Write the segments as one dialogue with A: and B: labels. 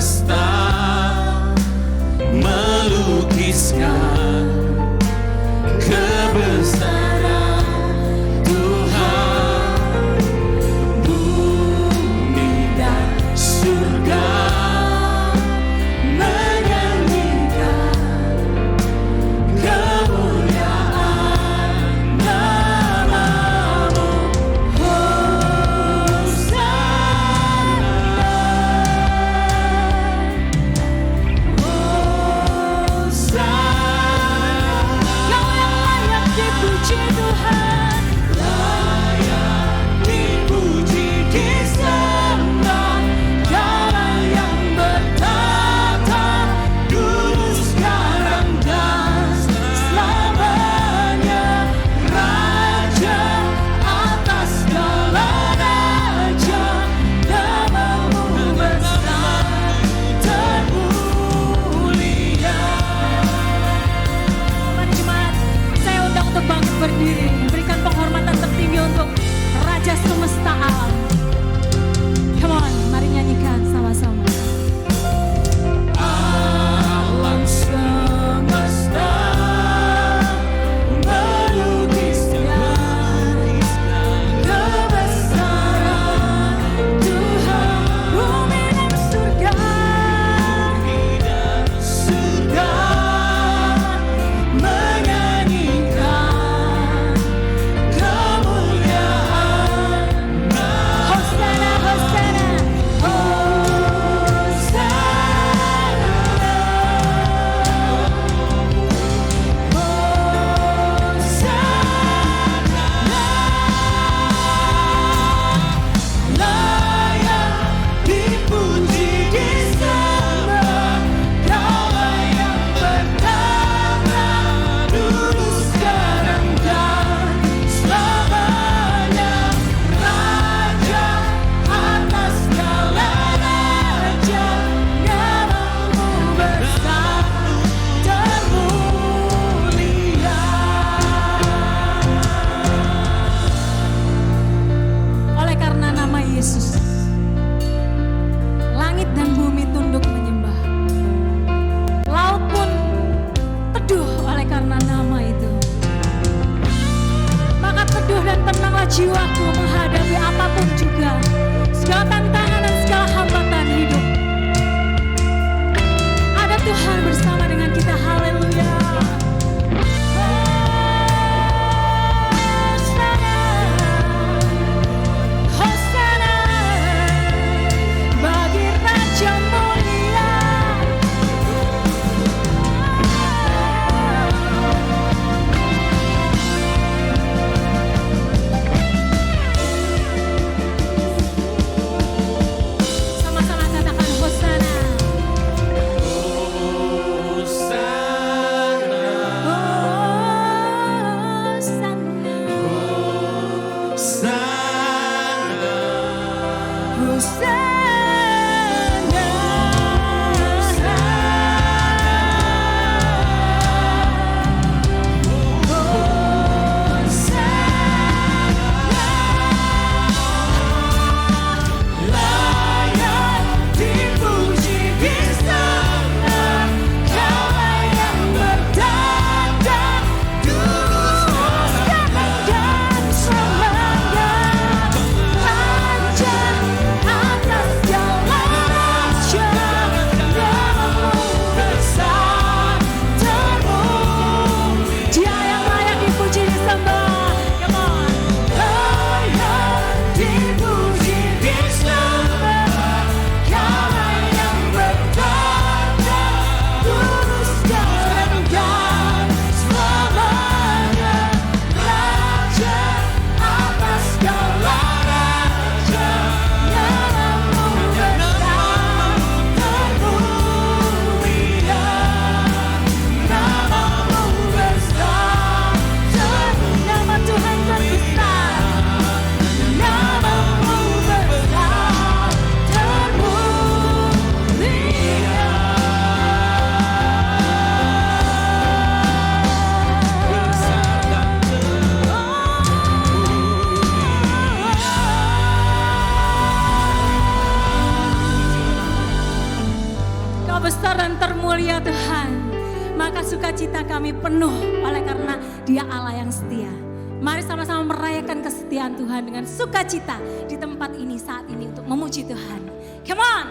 A: semesta melukiskan kebesaran Tuhan. Bumi dan surga menyanyikan kemuliaan nama-Mu. Berdiri, berikan penghormatan tertinggi untuk Raja Semesta Alam. Come on, mari nyanyikan sama-sama. Alam semesta melukiskan kebesaran Tuhan. Bumi dan surga menyanyikan Yesus, langit dan bumi tunduk menyembah. Laut pun teduh oleh karena nama itu. Maka teduh dan tenanglah jiwaku menghadapi apapun juga, segala tantangan dan segala hambatan hidup. Ada Tuhan bersama dengan kita, haleluya. Raja ya Tuhan. Maka sukacita kami penuh oleh karena Dia Allah yang setia. Mari sama-sama merayakan kesetiaan Tuhan dengan sukacita di tempat ini saat ini untuk memuji Tuhan. Come on!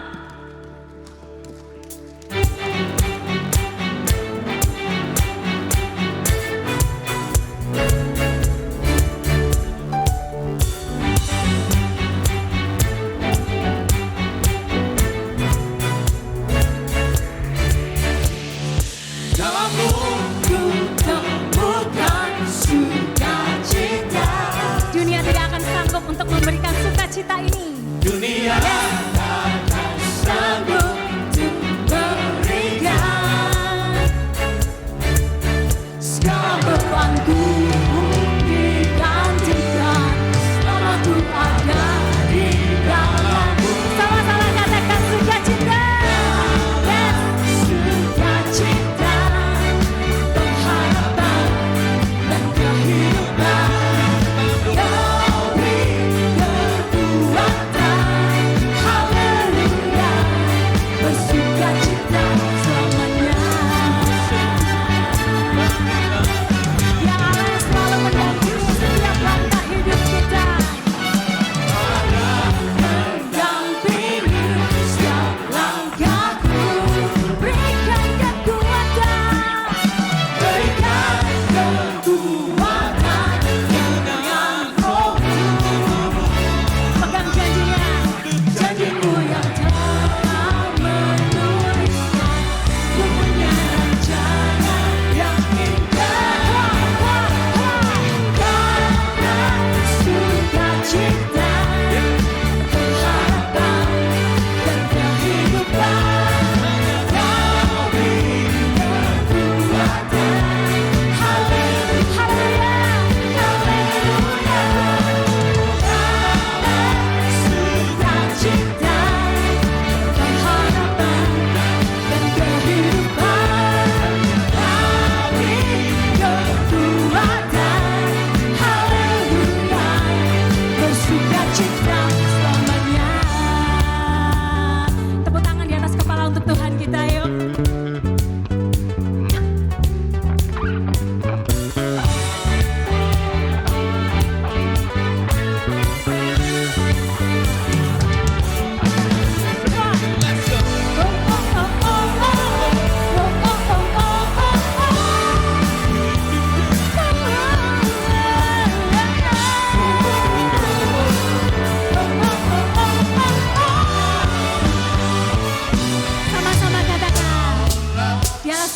A: Untuk memberikan sukacita ini,
B: dunia takkan sanggup untuk memberikan.
A: Segala bebanku digantikan, selamaku ada di dalammu. Sama-sama katakan sukacita. Yes, sukacita, pengharapan dan kehidupan.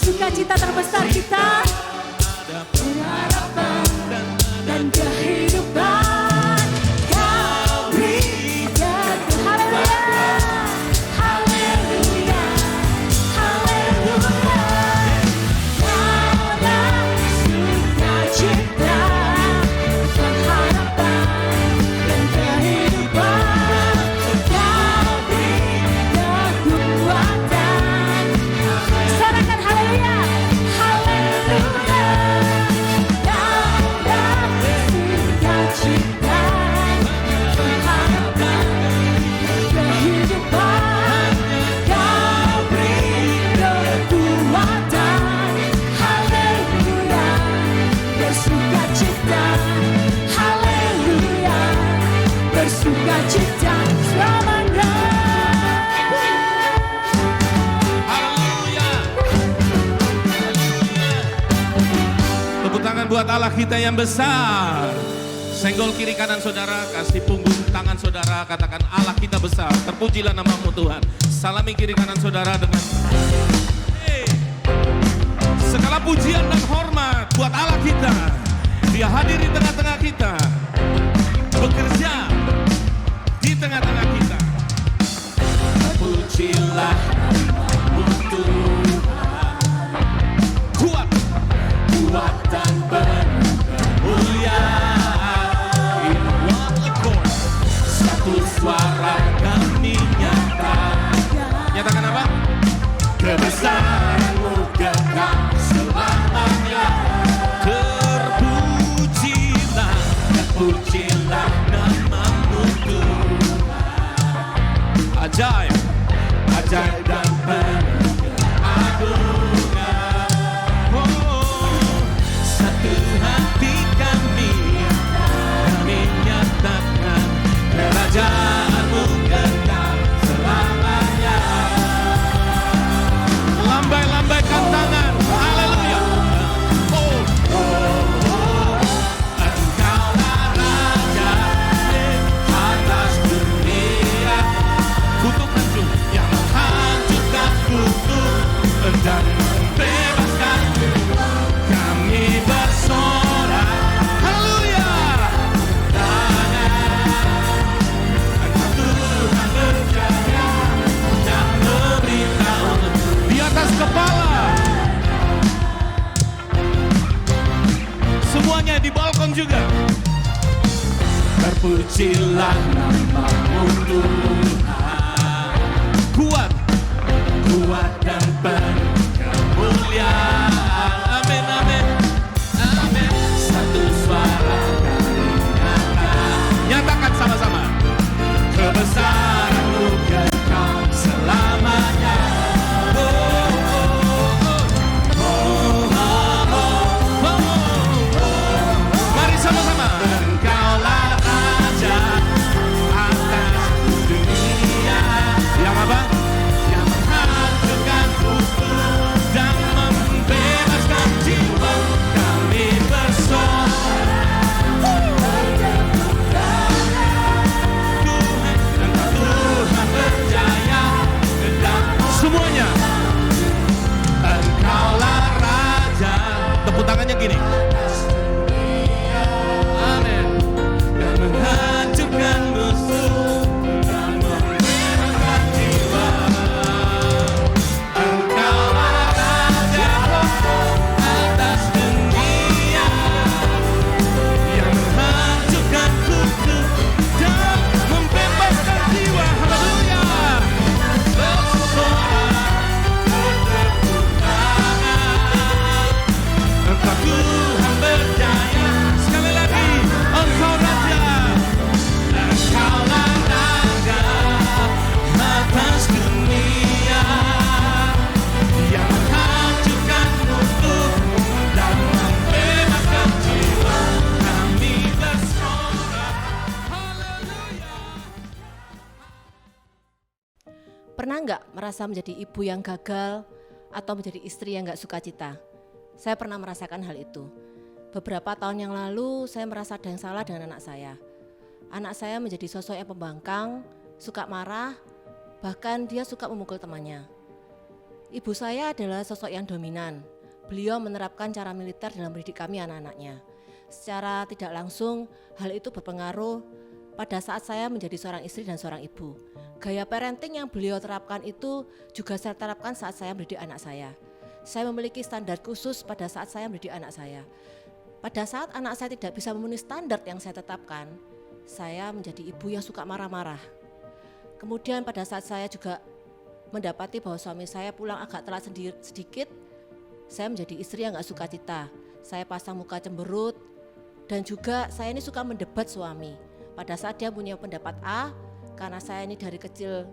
A: Sukacita terbesar kita, pengharapan dan kehidupan. Kau berikan, haleluya, haleluya, haleluya. Kau dan sukacita, pengharapan dan kehidupan. Kau berikan kekuatan. Sorakan haleluya, haleluya. Bersukacita selamanya.
B: Haleluya. Tepuk tangan buat Allah kita yang besar. Senggol kiri kanan saudara, kasih punggung tangan saudara, katakan Allah kita besar. Terpujilah namamu Tuhan. Salami kiri kanan saudara dengan segala pujian dan hormat buat Allah kita. Dia hadir di tengah-tengah kita, bekerja di tengah-tengah kita. Pujilah Tuhan, kuat, kuat dan kemuliaan. In one accord, satu suara kami nyatakan apa? Kebesaranmu kekal selamanya. Terpujilah, terpujilah namamu Tuhan. Ajaib, ajaib dan penuh agung. Terpujilah nama-Mu Tuhan. Kuat dan penuh kemuliaan. Amin, amin, amin. Satu suara kami nyatakan sama-sama. Kebesaran-Mu kekal selamanya. Mari sama-sama. Engkaulah Raja atas dunia. Yang apa? Yang menghancurkan hukum dan membebaskan jiwa. Kami bersorak. Tuhan berjaya. Semuanya. Engkaulah Raja. Tepuk tangannya gini. Amin. Dan menghancurkan musuh dan membebaskan jiwa. Engkaulah Raja atas dunia, yang menghancurkan kutuk dan membebaskan jiwa. Haleluya. Bersorak, bertepuk tangan. Engkau Tuhan berjaya. Sekali lagi, Engkau Raja. Engkaulah Raja atas dunia, yang menghancurkan musuh dan membebaskan jiwa. Kami bersorak. Haleluya.
C: Pernah nggak merasa menjadi ibu yang gagal atau menjadi istri yang nggak sukacita? Saya pernah merasakan hal itu. Beberapa tahun yang lalu saya merasa ada yang salah dengan anak saya. Anak saya menjadi sosok yang pembangkang, suka marah, bahkan dia suka memukul temannya. Ibu saya adalah sosok yang dominan. Beliau menerapkan cara militer dalam mendidik kami anak-anaknya. Secara tidak langsung, hal itu berpengaruh pada saat saya menjadi seorang istri dan seorang ibu. Gaya parenting yang beliau terapkan itu juga saya terapkan saat saya mendidik anak saya. Saya memiliki standar khusus pada saat saya mendidik anak saya. Pada saat anak saya tidak bisa memenuhi standar yang saya tetapkan, saya menjadi ibu yang suka marah-marah. Kemudian pada saat saya juga mendapati bahwa suami saya pulang agak telat sedikit, saya menjadi istri yang gak suka cita. Saya pasang muka cemberut, dan juga saya ini suka mendebat suami. Pada saat dia punya pendapat A, karena saya ini dari kecil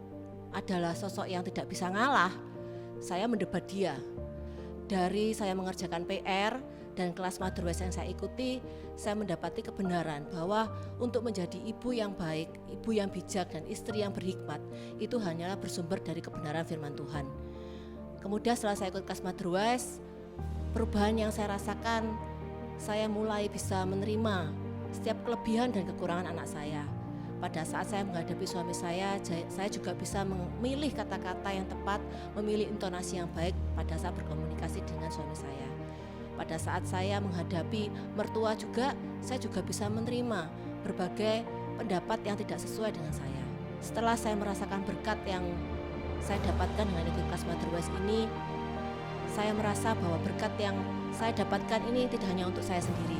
C: adalah sosok yang tidak bisa ngalah, saya mendebat dia. Dari saya mengerjakan PR dan kelas Mother West yang saya ikuti, saya mendapati kebenaran bahwa untuk menjadi ibu yang baik, ibu yang bijak dan istri yang berhikmat, itu hanyalah bersumber dari kebenaran firman Tuhan. Kemudian setelah saya ikut kelas Mother West, perubahan yang saya rasakan, saya mulai bisa menerima setiap kelebihan dan kekurangan anak saya. Pada saat saya menghadapi suami saya juga bisa memilih kata-kata yang tepat, memilih intonasi yang baik pada saat berkomunikasi dengan suami saya. Pada saat saya menghadapi mertua juga, saya juga bisa menerima berbagai pendapat yang tidak sesuai dengan saya. Setelah saya merasakan berkat yang saya dapatkan dengan ikut kelas Mother West ini, saya merasa bahwa berkat yang saya dapatkan ini tidak hanya untuk saya sendiri.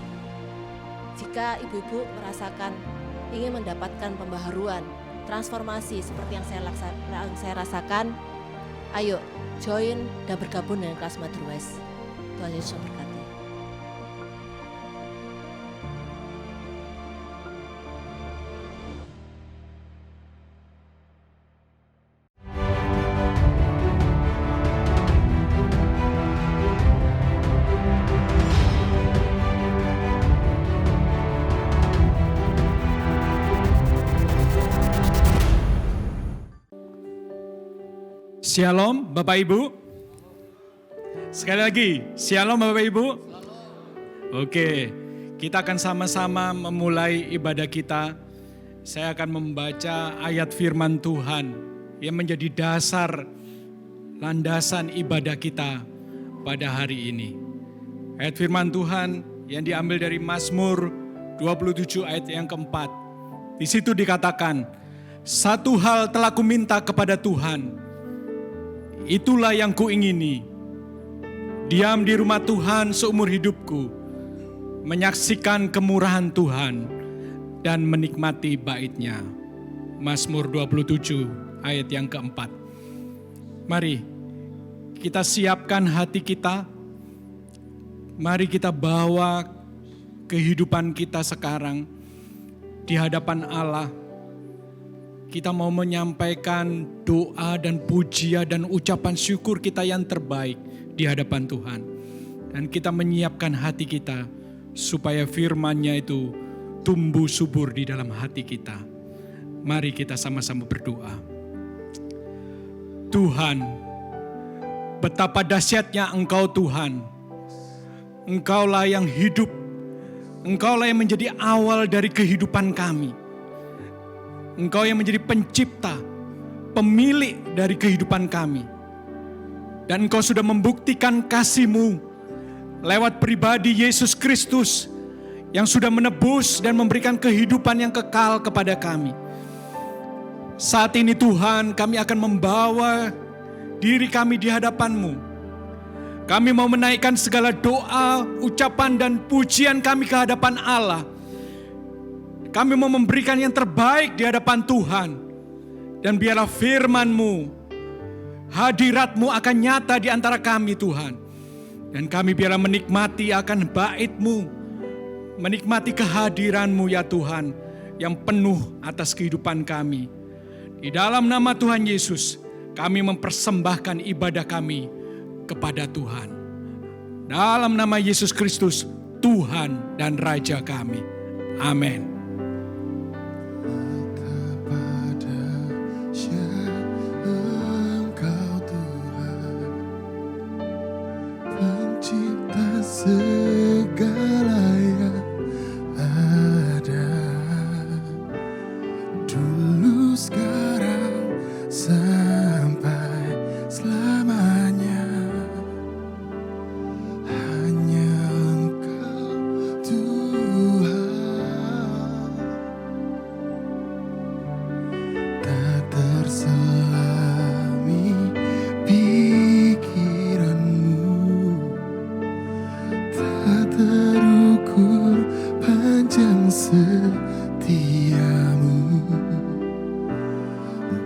C: Jika ibu-ibu merasakan ingin mendapatkan pembaharuan, transformasi seperti yang saya rasakan, ayo join dan bergabung dengan kelas Mother West. Tuhan Yesus memberkati.
D: Shalom Bapak Ibu. Sekali lagi, Shalom Bapak Ibu. Oke, kita akan sama-sama memulai ibadah kita. Saya akan membaca ayat firman Tuhan yang menjadi dasar landasan ibadah kita pada hari ini. Ayat firman Tuhan yang diambil dari Mazmur 27 ayat yang keempat. Di situ dikatakan, satu hal telah kuminta kepada Tuhan, itulah yang kuingini, diam di rumah Tuhan seumur hidupku, menyaksikan kemurahan Tuhan dan menikmati bait-Nya. Mazmur 27 ayat yang keempat. Mari kita siapkan hati kita. Mari kita bawa kehidupan kita sekarang di hadapan Allah. Kita mau menyampaikan doa dan pujian dan ucapan syukur kita yang terbaik di hadapan Tuhan. Dan kita menyiapkan hati kita supaya firman-Nya itu tumbuh subur di dalam hati kita. Mari kita sama-sama berdoa. Tuhan, betapa dahsyatnya Engkau Tuhan. Engkaulah yang hidup. Engkaulah yang menjadi awal dari kehidupan kami. Engkau yang menjadi pencipta, pemilik dari kehidupan kami. Dan Engkau sudah membuktikan kasih-Mu lewat pribadi Yesus Kristus yang sudah menebus dan memberikan kehidupan yang kekal kepada kami. Saat ini Tuhan, kami akan membawa diri kami di hadapan-Mu. Kami mau menaikkan segala doa, ucapan dan pujian kami ke hadapan Allah. Kami mau memberikan yang terbaik di hadapan Tuhan. Dan biarlah firman-Mu, hadirat-Mu akan nyata di antara kami Tuhan. Dan kami biarlah menikmati akan bait-Mu, menikmati kehadiran-Mu ya Tuhan, yang penuh atas kehidupan kami. Di dalam nama Tuhan Yesus, kami mempersembahkan ibadah kami kepada Tuhan. Dalam nama Yesus Kristus, Tuhan dan Raja kami. Amin.
E: Engkau Tuhan, pencipta segala yang ada, dulu sekarang sampai selamanya. Hanya Engkau Tuhan, tak terselami pikiran-Mu, tak terukur panjang setia-Mu,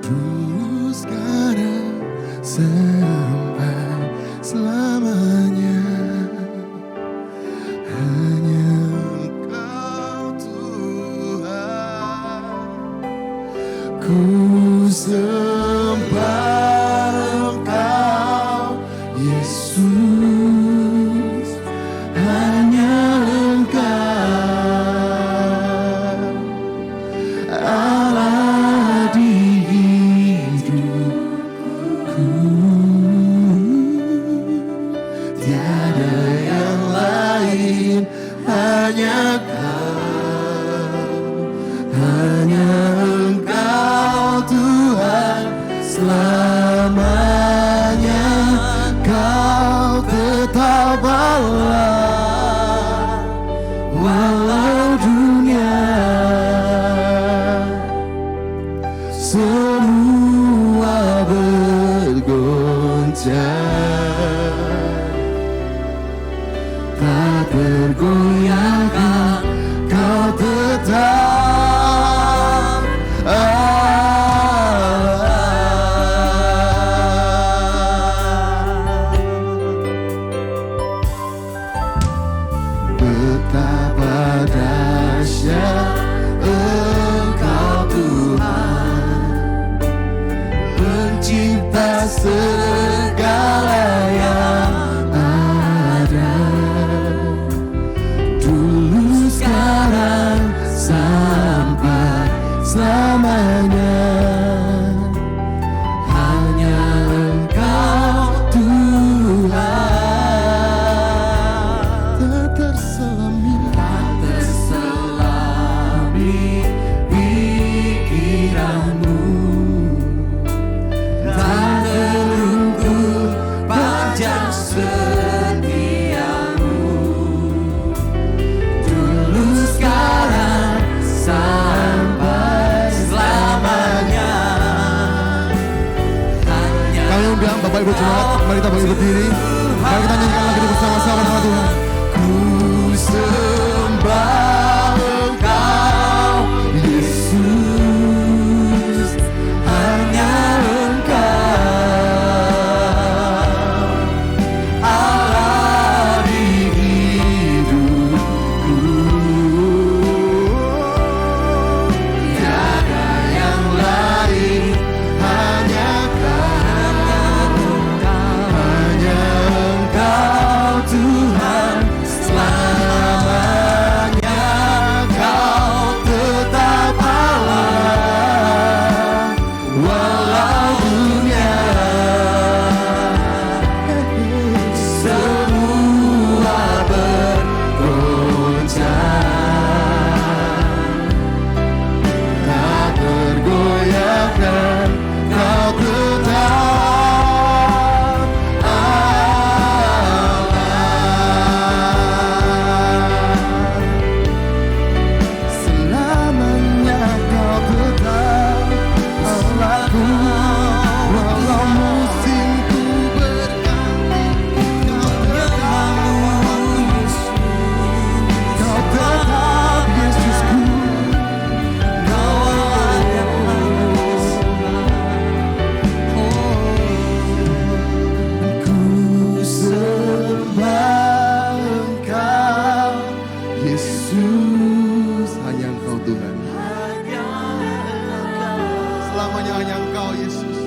E: dulu sekarang sampai selamanya. Hanya Engkau Tuhan, ku sembah Engkau Yesus. Hanya Engkau Allah di hidupku, tiada yang lain, hanya hanya Engkau Tuhan selamanya. Kau tetap Allah walau dunia semua bergoncang, tak tergoyahkan. Kau tetap betapa dahsyat Engkau Tuhan, pencipta segala yang ada, dulu sekarang sampai selamanya. Hanya Engkau Tuhan, tak terselami pikiran-Mu, tak terukur panjang setia-Mu, dulu sekarang sampai selamanya. Kami undang Bapak Ibu Jemaat, mari kita berdiri. Mari kita nyanyikan lagi bersama-sama sama Tuhan. Ku sembah Engkau selamanya hanya Engkau Yesus.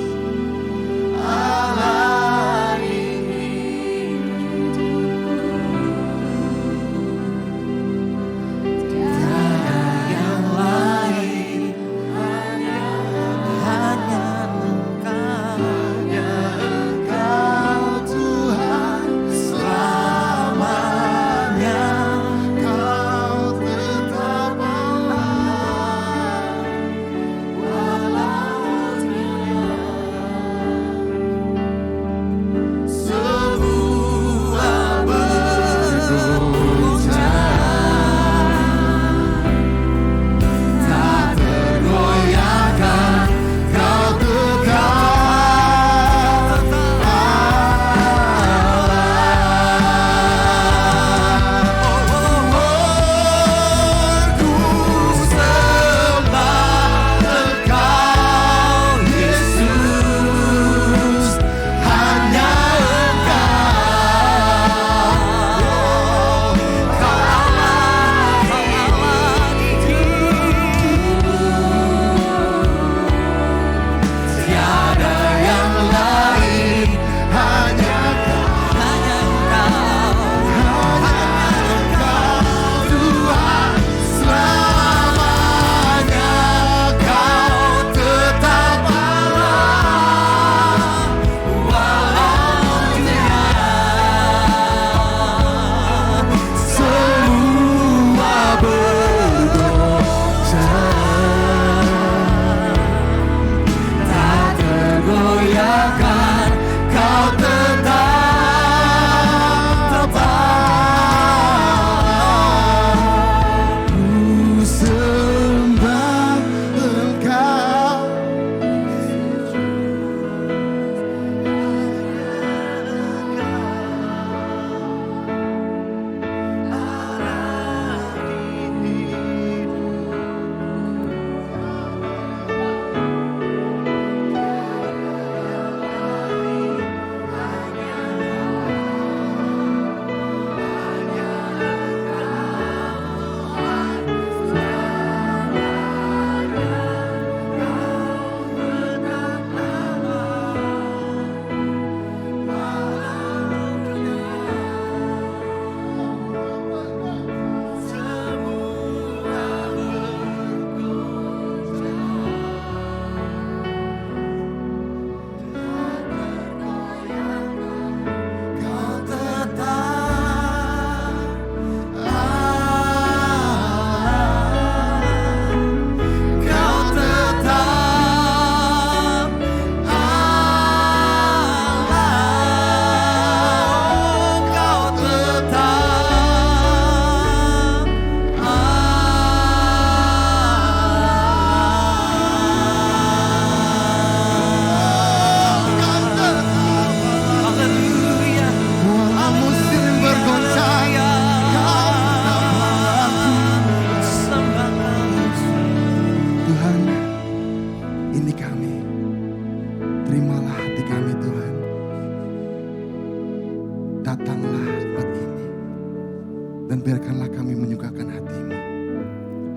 E: Dan biarkanlah kami menyukakan hati-Mu.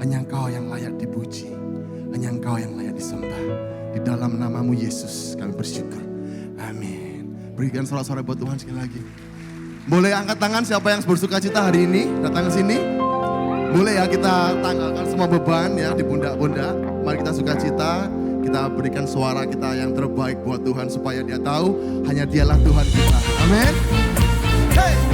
E: Hanya Engkau yang layak dipuji. Hanya Engkau yang layak disembah. Di dalam nama-Mu Yesus kami bersyukur. Amin. Berikan sorak-sorai buat Tuhan sekali lagi. Boleh angkat tangan siapa yang bersuka cita hari ini datang ke sini. Boleh ya kita tanggalkan semua beban ya di pundak-pundak. Mari kita sukacita, kita berikan suara kita yang terbaik buat Tuhan supaya Dia tahu hanya Dialah Tuhan kita. Amin. Hey.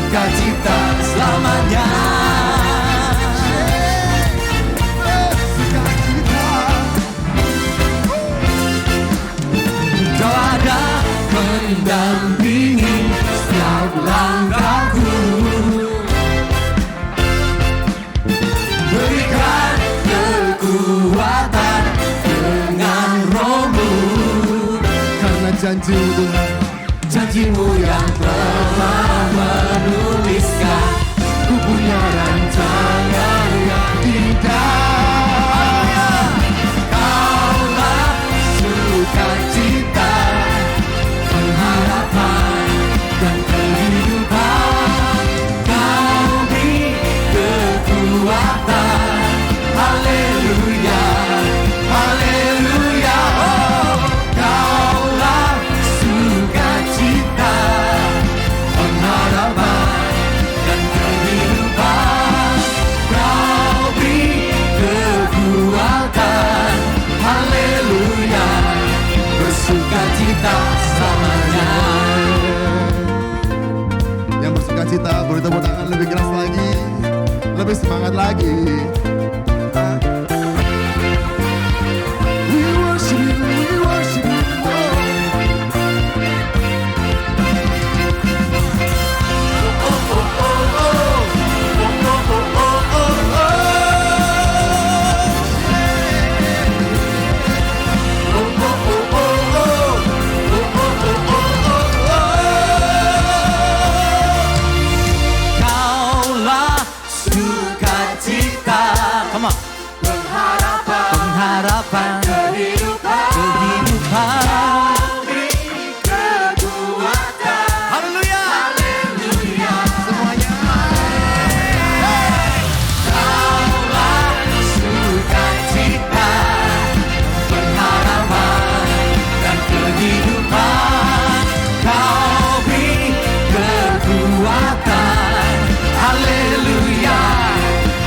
F: bersukacita selamanya. Kau ada mendampingi setiap langkahku, berikan kekuatan dengan rohmu,
E: Karena janjimu Tuhan,
F: janjimu yang telah menuliskan, ku punya rancangan yang indah. Kaulah sukacita, pengharapan dan kehidupan. Kau beri kekuatan, haleluya, haleluya. Oh, kaulah sukacita, pengharapan dan kehidupan. Kau beri kekuatan, haleluya, bersukacita selamanya.
E: yang bersukacita boleh tepuk tangan lebih keras lagi, lebih semangat lagi. We worship you, we worship you, oh.
F: Kaulah sukacita, come on, pengharapan, kehidupan. Haleluya, semuanya. Kaulah sukacita, pengharapan dan kehidupan. Kau beri kekuatan, haleluya,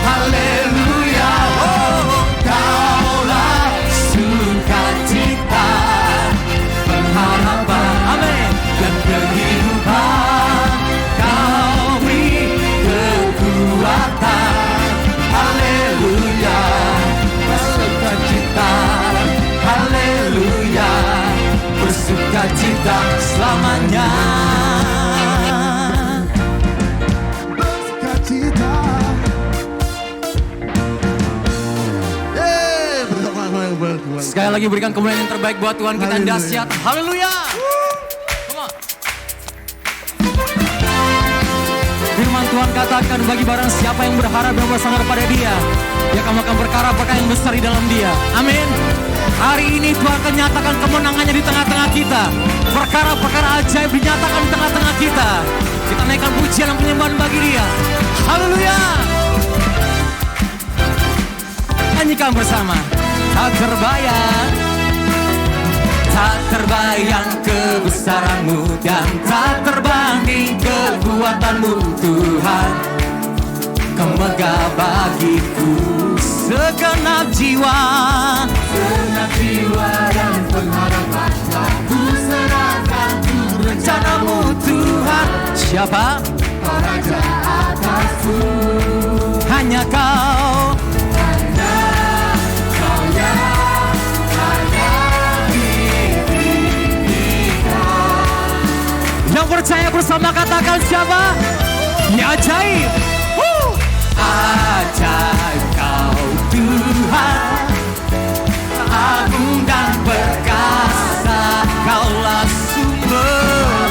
F: haleluya. Oh, kaulah sukacita, pengharapan, amin, dan kehidupan. Kau beri kekuatan, haleluya, bersukacita, haleluya, bersukacita selamanya.
E: Bersukacita. Bersama yang berkuasa.
F: Sekali lagi berikan kemuliaan yang terbaik buat Tuhan kita yang dahsyat. Haleluya. Come on. Firman Tuhan katakan, bagi barang siapa yang berharap dan bersandar pada Dia, Dia akan melakukan perkara-perkara yang besar di dalam Dia. Amin. Hari ini Tuhan akan nyatakan kemenangannya di tengah-tengah kita. Perkara-perkara ajaib dinyatakan di tengah-tengah kita. Kita naikkan pujian dan penyembahan bagi Dia. Haleluya. Nyanyikan bersama. Tak terbayang, tak terbayang kebesaran-Mu dan tak terbanding kekuatan-Mu Tuhan. Kau megah bagiku segenap jiwa dan pengharapan. Ku serahkan untuk rencana-Mu Tuhan. Siapa? Kau Raja atasku. Hanya Kau, yang percaya bersama katakan siapa? Ya ajaib. Ajaib Kau Tuhan, agung dan perkasa. Kaulah sumber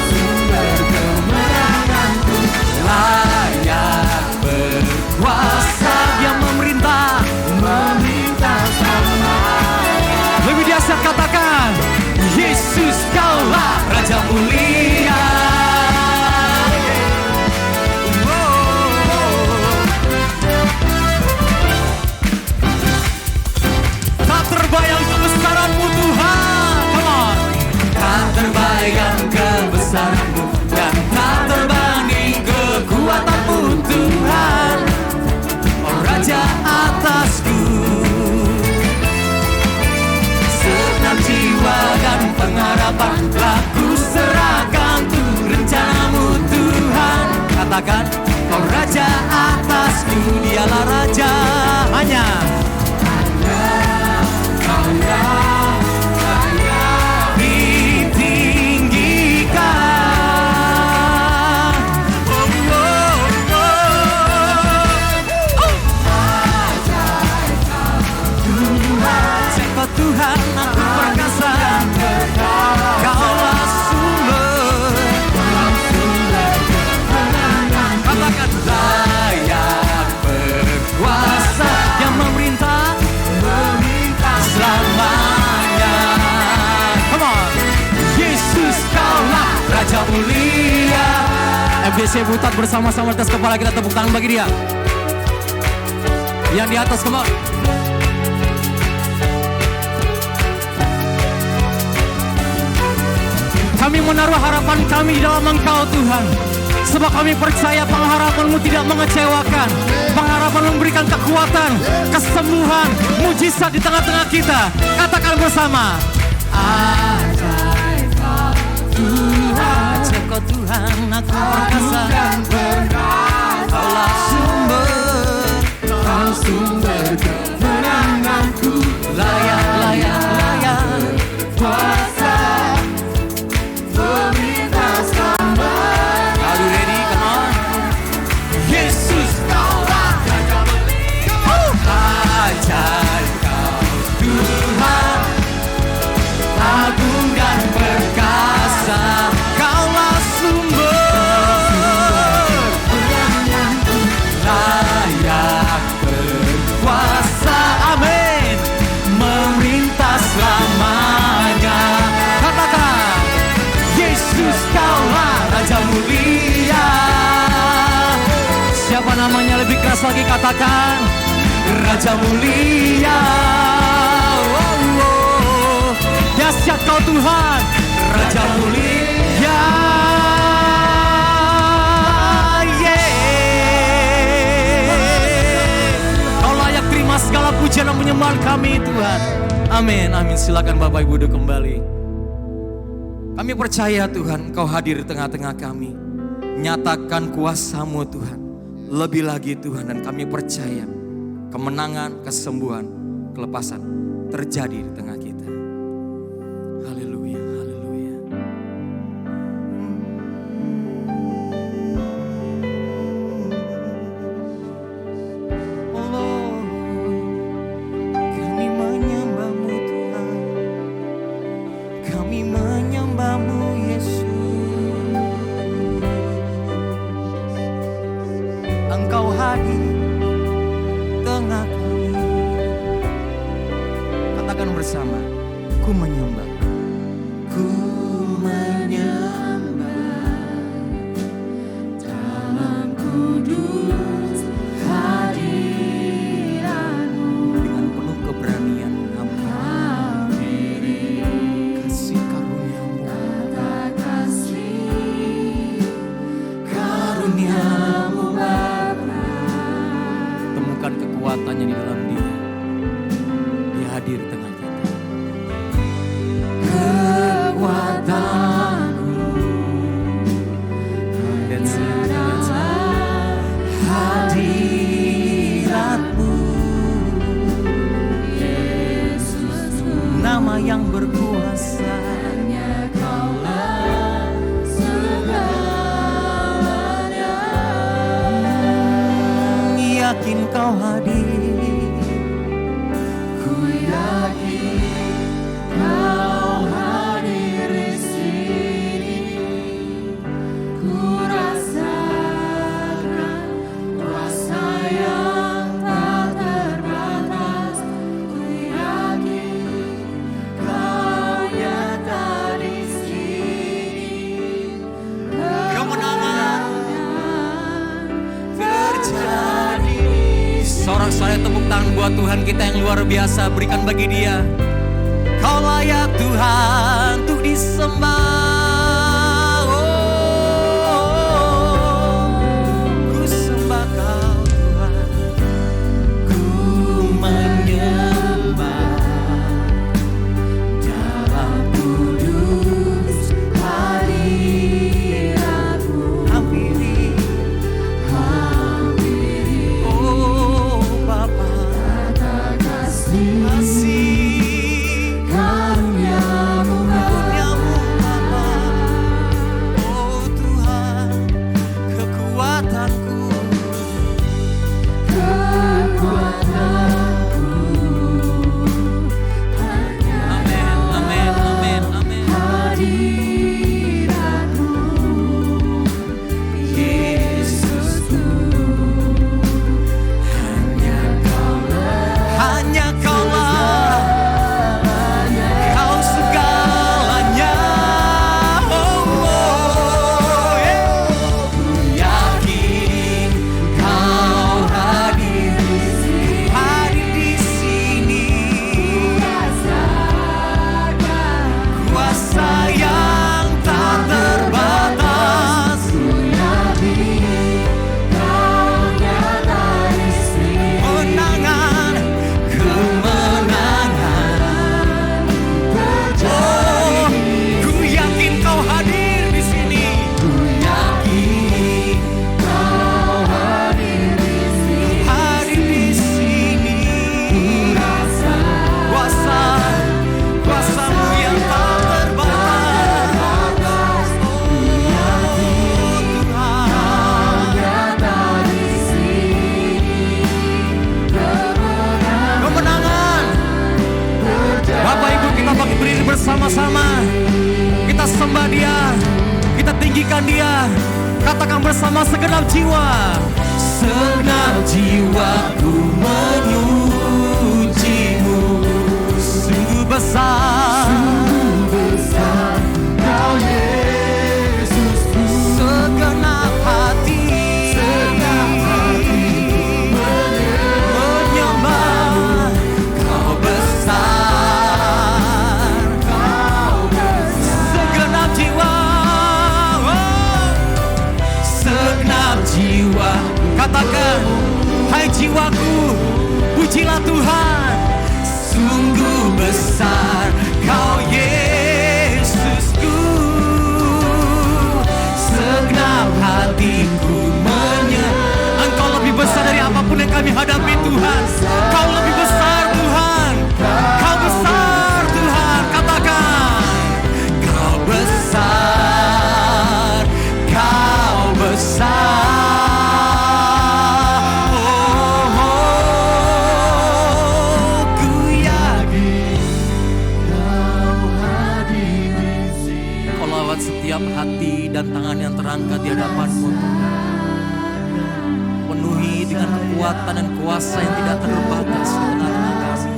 F: kemenanganku, layak berkuasa. Dia memerintah selamanya. Lebih dahsyat katakan, Yesus Kaulah Raja mulia. Tak terbayang kebesaran-Mu Tuhan. Come on. Tak terbayang kebesaran-Mu dan tak terbanding kekuatan-Mu Tuhan. Oh Raja atasku, segenap jiwa dan pengharapan telah ku serahkan untuk rencana-Mu Tuhan. Katakan, Kau Raja atas dunialah Raja. Hanya ditinggikan. Engkau Tuhan aku perkasa, Kaulah sumber. Katakan layak berkuasa yang memerintah selamanya. Come on. Yesus Kaulah Raja mulia. FBC Butat bersama-sama atas kepala kita, tepuk tangan bagi dia. Yang di atas, come on. Kami menaruh harapan kami di dalam Engkau Tuhan. Sebab kami percaya pengharapan-Mu tidak mengecewakan. Pengharapan memberikan kekuatan, kesembuhan, mujizat di tengah-tengah kita. Katakan bersama. Ajaib Tuhan, Kau Tuhan aku perkasa. Kaulah sumber, Kau sumber kemenanganku. Layak, layak, layak kuasa. Siapa namanya lebih keras lagi, katakan Raja mulia. Dahsyat Kau Tuhan, Raja mulia. Kau layak terima segala pujian dan penyembahan kami Tuhan. Amin, amin. Silakan Bapak Ibu duduk kembali. Kami percaya Tuhan Kau hadir di tengah-tengah kami. Nyatakan kuasa-Mu Tuhan. Lebih lagi Tuhan, dan kami percaya kemenangan, kesembuhan, kelepasan terjadi di tengah kita. Haleluya, haleluya. Oh, kami menyembah-Mu Tuhan. Kami menyembah-Mu Yesus. Engkau hadir tengah kami. Katakan bersama, ku menyembah. Ku menyembah dalam kudus hadirat-Mu. Dengan penuh keberanian kami kasih karunia-Mu. Kata kasih karunia-Mu kekuatannya di dalam Dia. Dia hadir di tengah kita. Kekuatanku dan hadirat-Mu, Yesus, nama yang berkuasa. Kaulah segalanya. Yakin Kau hadir, ku yakin Kau hadir di sini. Ku rasakan kuasa yang tak terbatas. Ku yakin Kau nyata di sini. Kemenangan terjadi. Sorak-sorai tepuk tangan buat Tuhan kita yang luar biasa. Berikan bagi Dia. Kau layak Tuhan untuk disembah. Ku sembah Kau Tuhan. Ku menyembah dalam kudus hadirat-Mu. Hampiri tinggikan Dia. Katakan bersama segenap jiwa. Segenap jiwaku memuji-Mu. Sungguh besar, Kau Yesus. Segenap hati menyembah. Kau besar, segenap jiwa, segenap jiwa. Katakan, hai jiwaku, pujilah Tuhan. Sungguh besar Kau Yesusku. Segenap hatiku Engkau lebih besar dari apapun yang kami hadapi Tuhan. Kau lebih besar Tuhan. Kau besar Tuhan. Katakan, Kau besar, Kau besar. Setiap hati dan tangan yang terangkat di hadapan-Mu, penuhi dengan kekuatan dan kuasa yang tidak terbatas di tengah-tengah kami.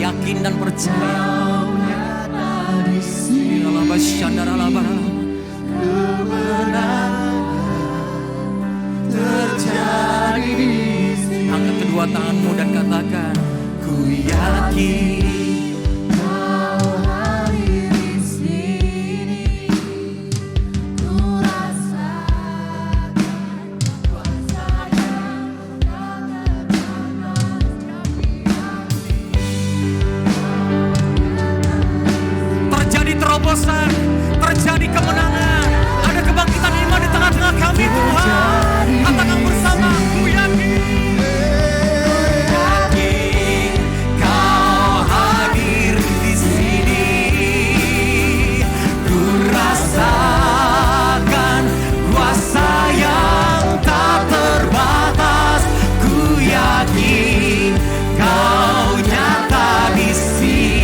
F: Yakin dan percaya. Angkat kedua tanganmu dan katakan, ku yakin. Terjadi kemenangan, ada kebangkitan iman di tengah-tengah kami Tuhan. Katakan bersama, ku yakin, Kau hadir di sini. Ku rasakan kuasa yang tak terbatas. Ku yakin Kau nyata di sini.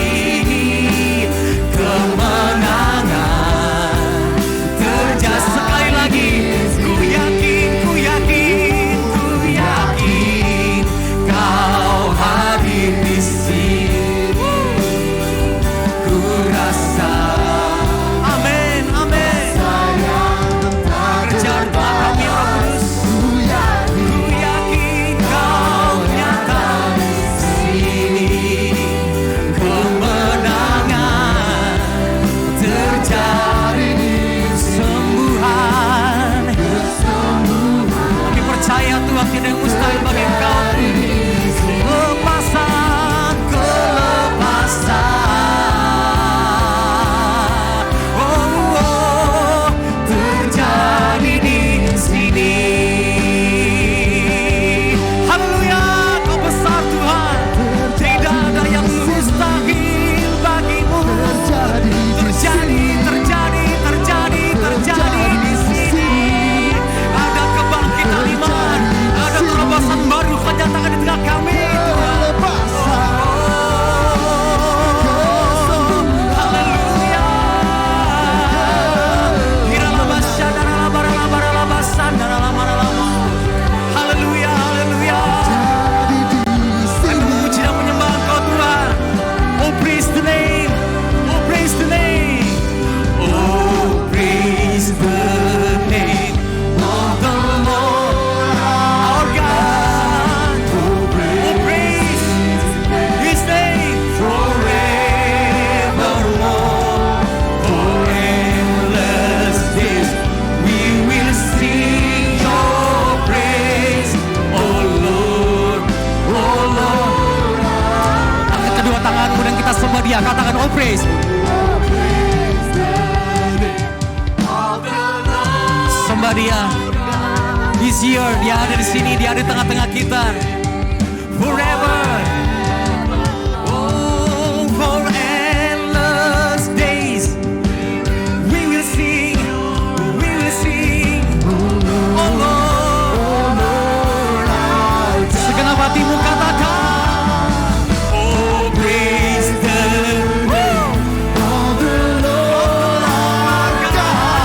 F: Sekali lagi, ku yakin, ku yakin, ku yakin Kau hadir di sini. Ku rasa, amin, amin. Kerjaan kami Roh Kudus. Ku yakin Kau nyata di sini. Kemenangan terjadi. Kami percaya Tuhan tidak mustahil bagi Engkau. Kelepasan, kelepasan, oh, terjadi di sini. Haleluya, Kau besar Tuhan. Tidak ada yang mustahil bagi-Mu. Terjadi di sini. Ada kebangkitan iman, ada terobosan baru Kau nyatakan di tengah kami Tuhan. Haleluya. Haleluya, haleluya. Kami memuji dan menyembah Engkau Tuhan. Oh, praise the name. Oh, praise the name. Oh, praise the name of the Lord our God. Oh, praise His name forevermore. For endless days we will sing Your praise, oh Lord, oh Lord. Angkat kedua tanganmu dan kita sembah Dia. Katakan, oh praise. Sembah Dia. He's here, Dia ada di sini, Dia ada di tengah-tengah kita. Forever. Oh, for endless days we will sing, oh Lord. Segenap hatimu katakan, oh praise the name of the Lord our God.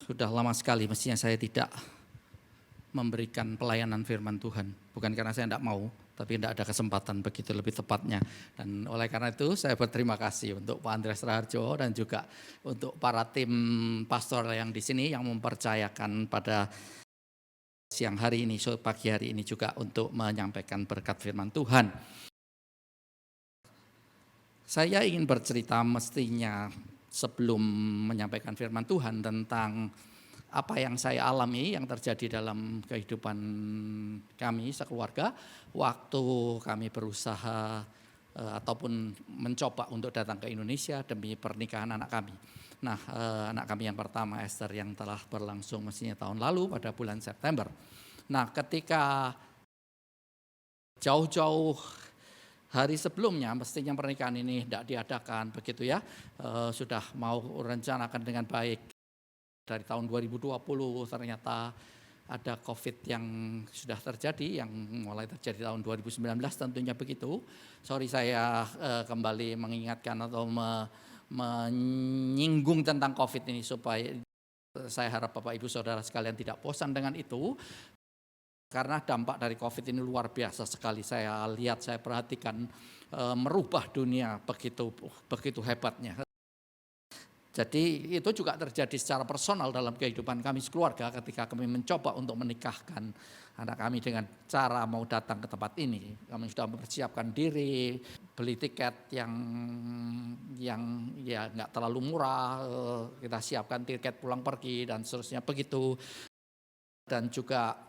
G: Sudah lama sekali mestinya saya tidak memberikan pelayanan firman Tuhan. Bukan karena saya tidak mau, tapi tidak ada kesempatan begitu lebih tepatnya. Dan oleh karena itu saya berterima kasih untuk Pak Andreas Raharjo dan juga untuk para tim pastor yang di sini yang mempercayakan pada siang hari ini, pagi hari ini juga untuk menyampaikan berkat firman Tuhan. Saya ingin bercerita mestinya sebelum menyampaikan firman Tuhan tentang apa yang saya alami yang terjadi dalam kehidupan kami sekeluarga waktu kami berusaha ataupun mencoba untuk datang ke Indonesia demi pernikahan anak kami. Nah, anak kami yang pertama Esther yang telah berlangsung mestinya tahun lalu pada bulan September. Nah, ketika jauh-jauh hari sebelumnya mestinya pernikahan ini tidak diadakan begitu ya, sudah mau rencanakan dengan baik. Dari tahun 2020 ternyata ada COVID yang sudah terjadi, yang mulai terjadi tahun 2019 tentunya begitu. Sorry saya kembali mengingatkan atau menyinggung tentang COVID ini supaya saya harap Bapak Ibu Saudara sekalian tidak bosan dengan itu. Karena dampak dari COVID ini luar biasa sekali, saya lihat, saya perhatikan merubah dunia begitu hebatnya. Jadi itu juga terjadi secara personal dalam kehidupan kami sekeluarga ketika kami mencoba untuk menikahkan anak kami dengan cara mau datang ke tempat ini. Kami sudah mempersiapkan diri, beli tiket yang ya nggak terlalu murah, kita siapkan tiket pulang pergi dan seterusnya begitu. Dan juga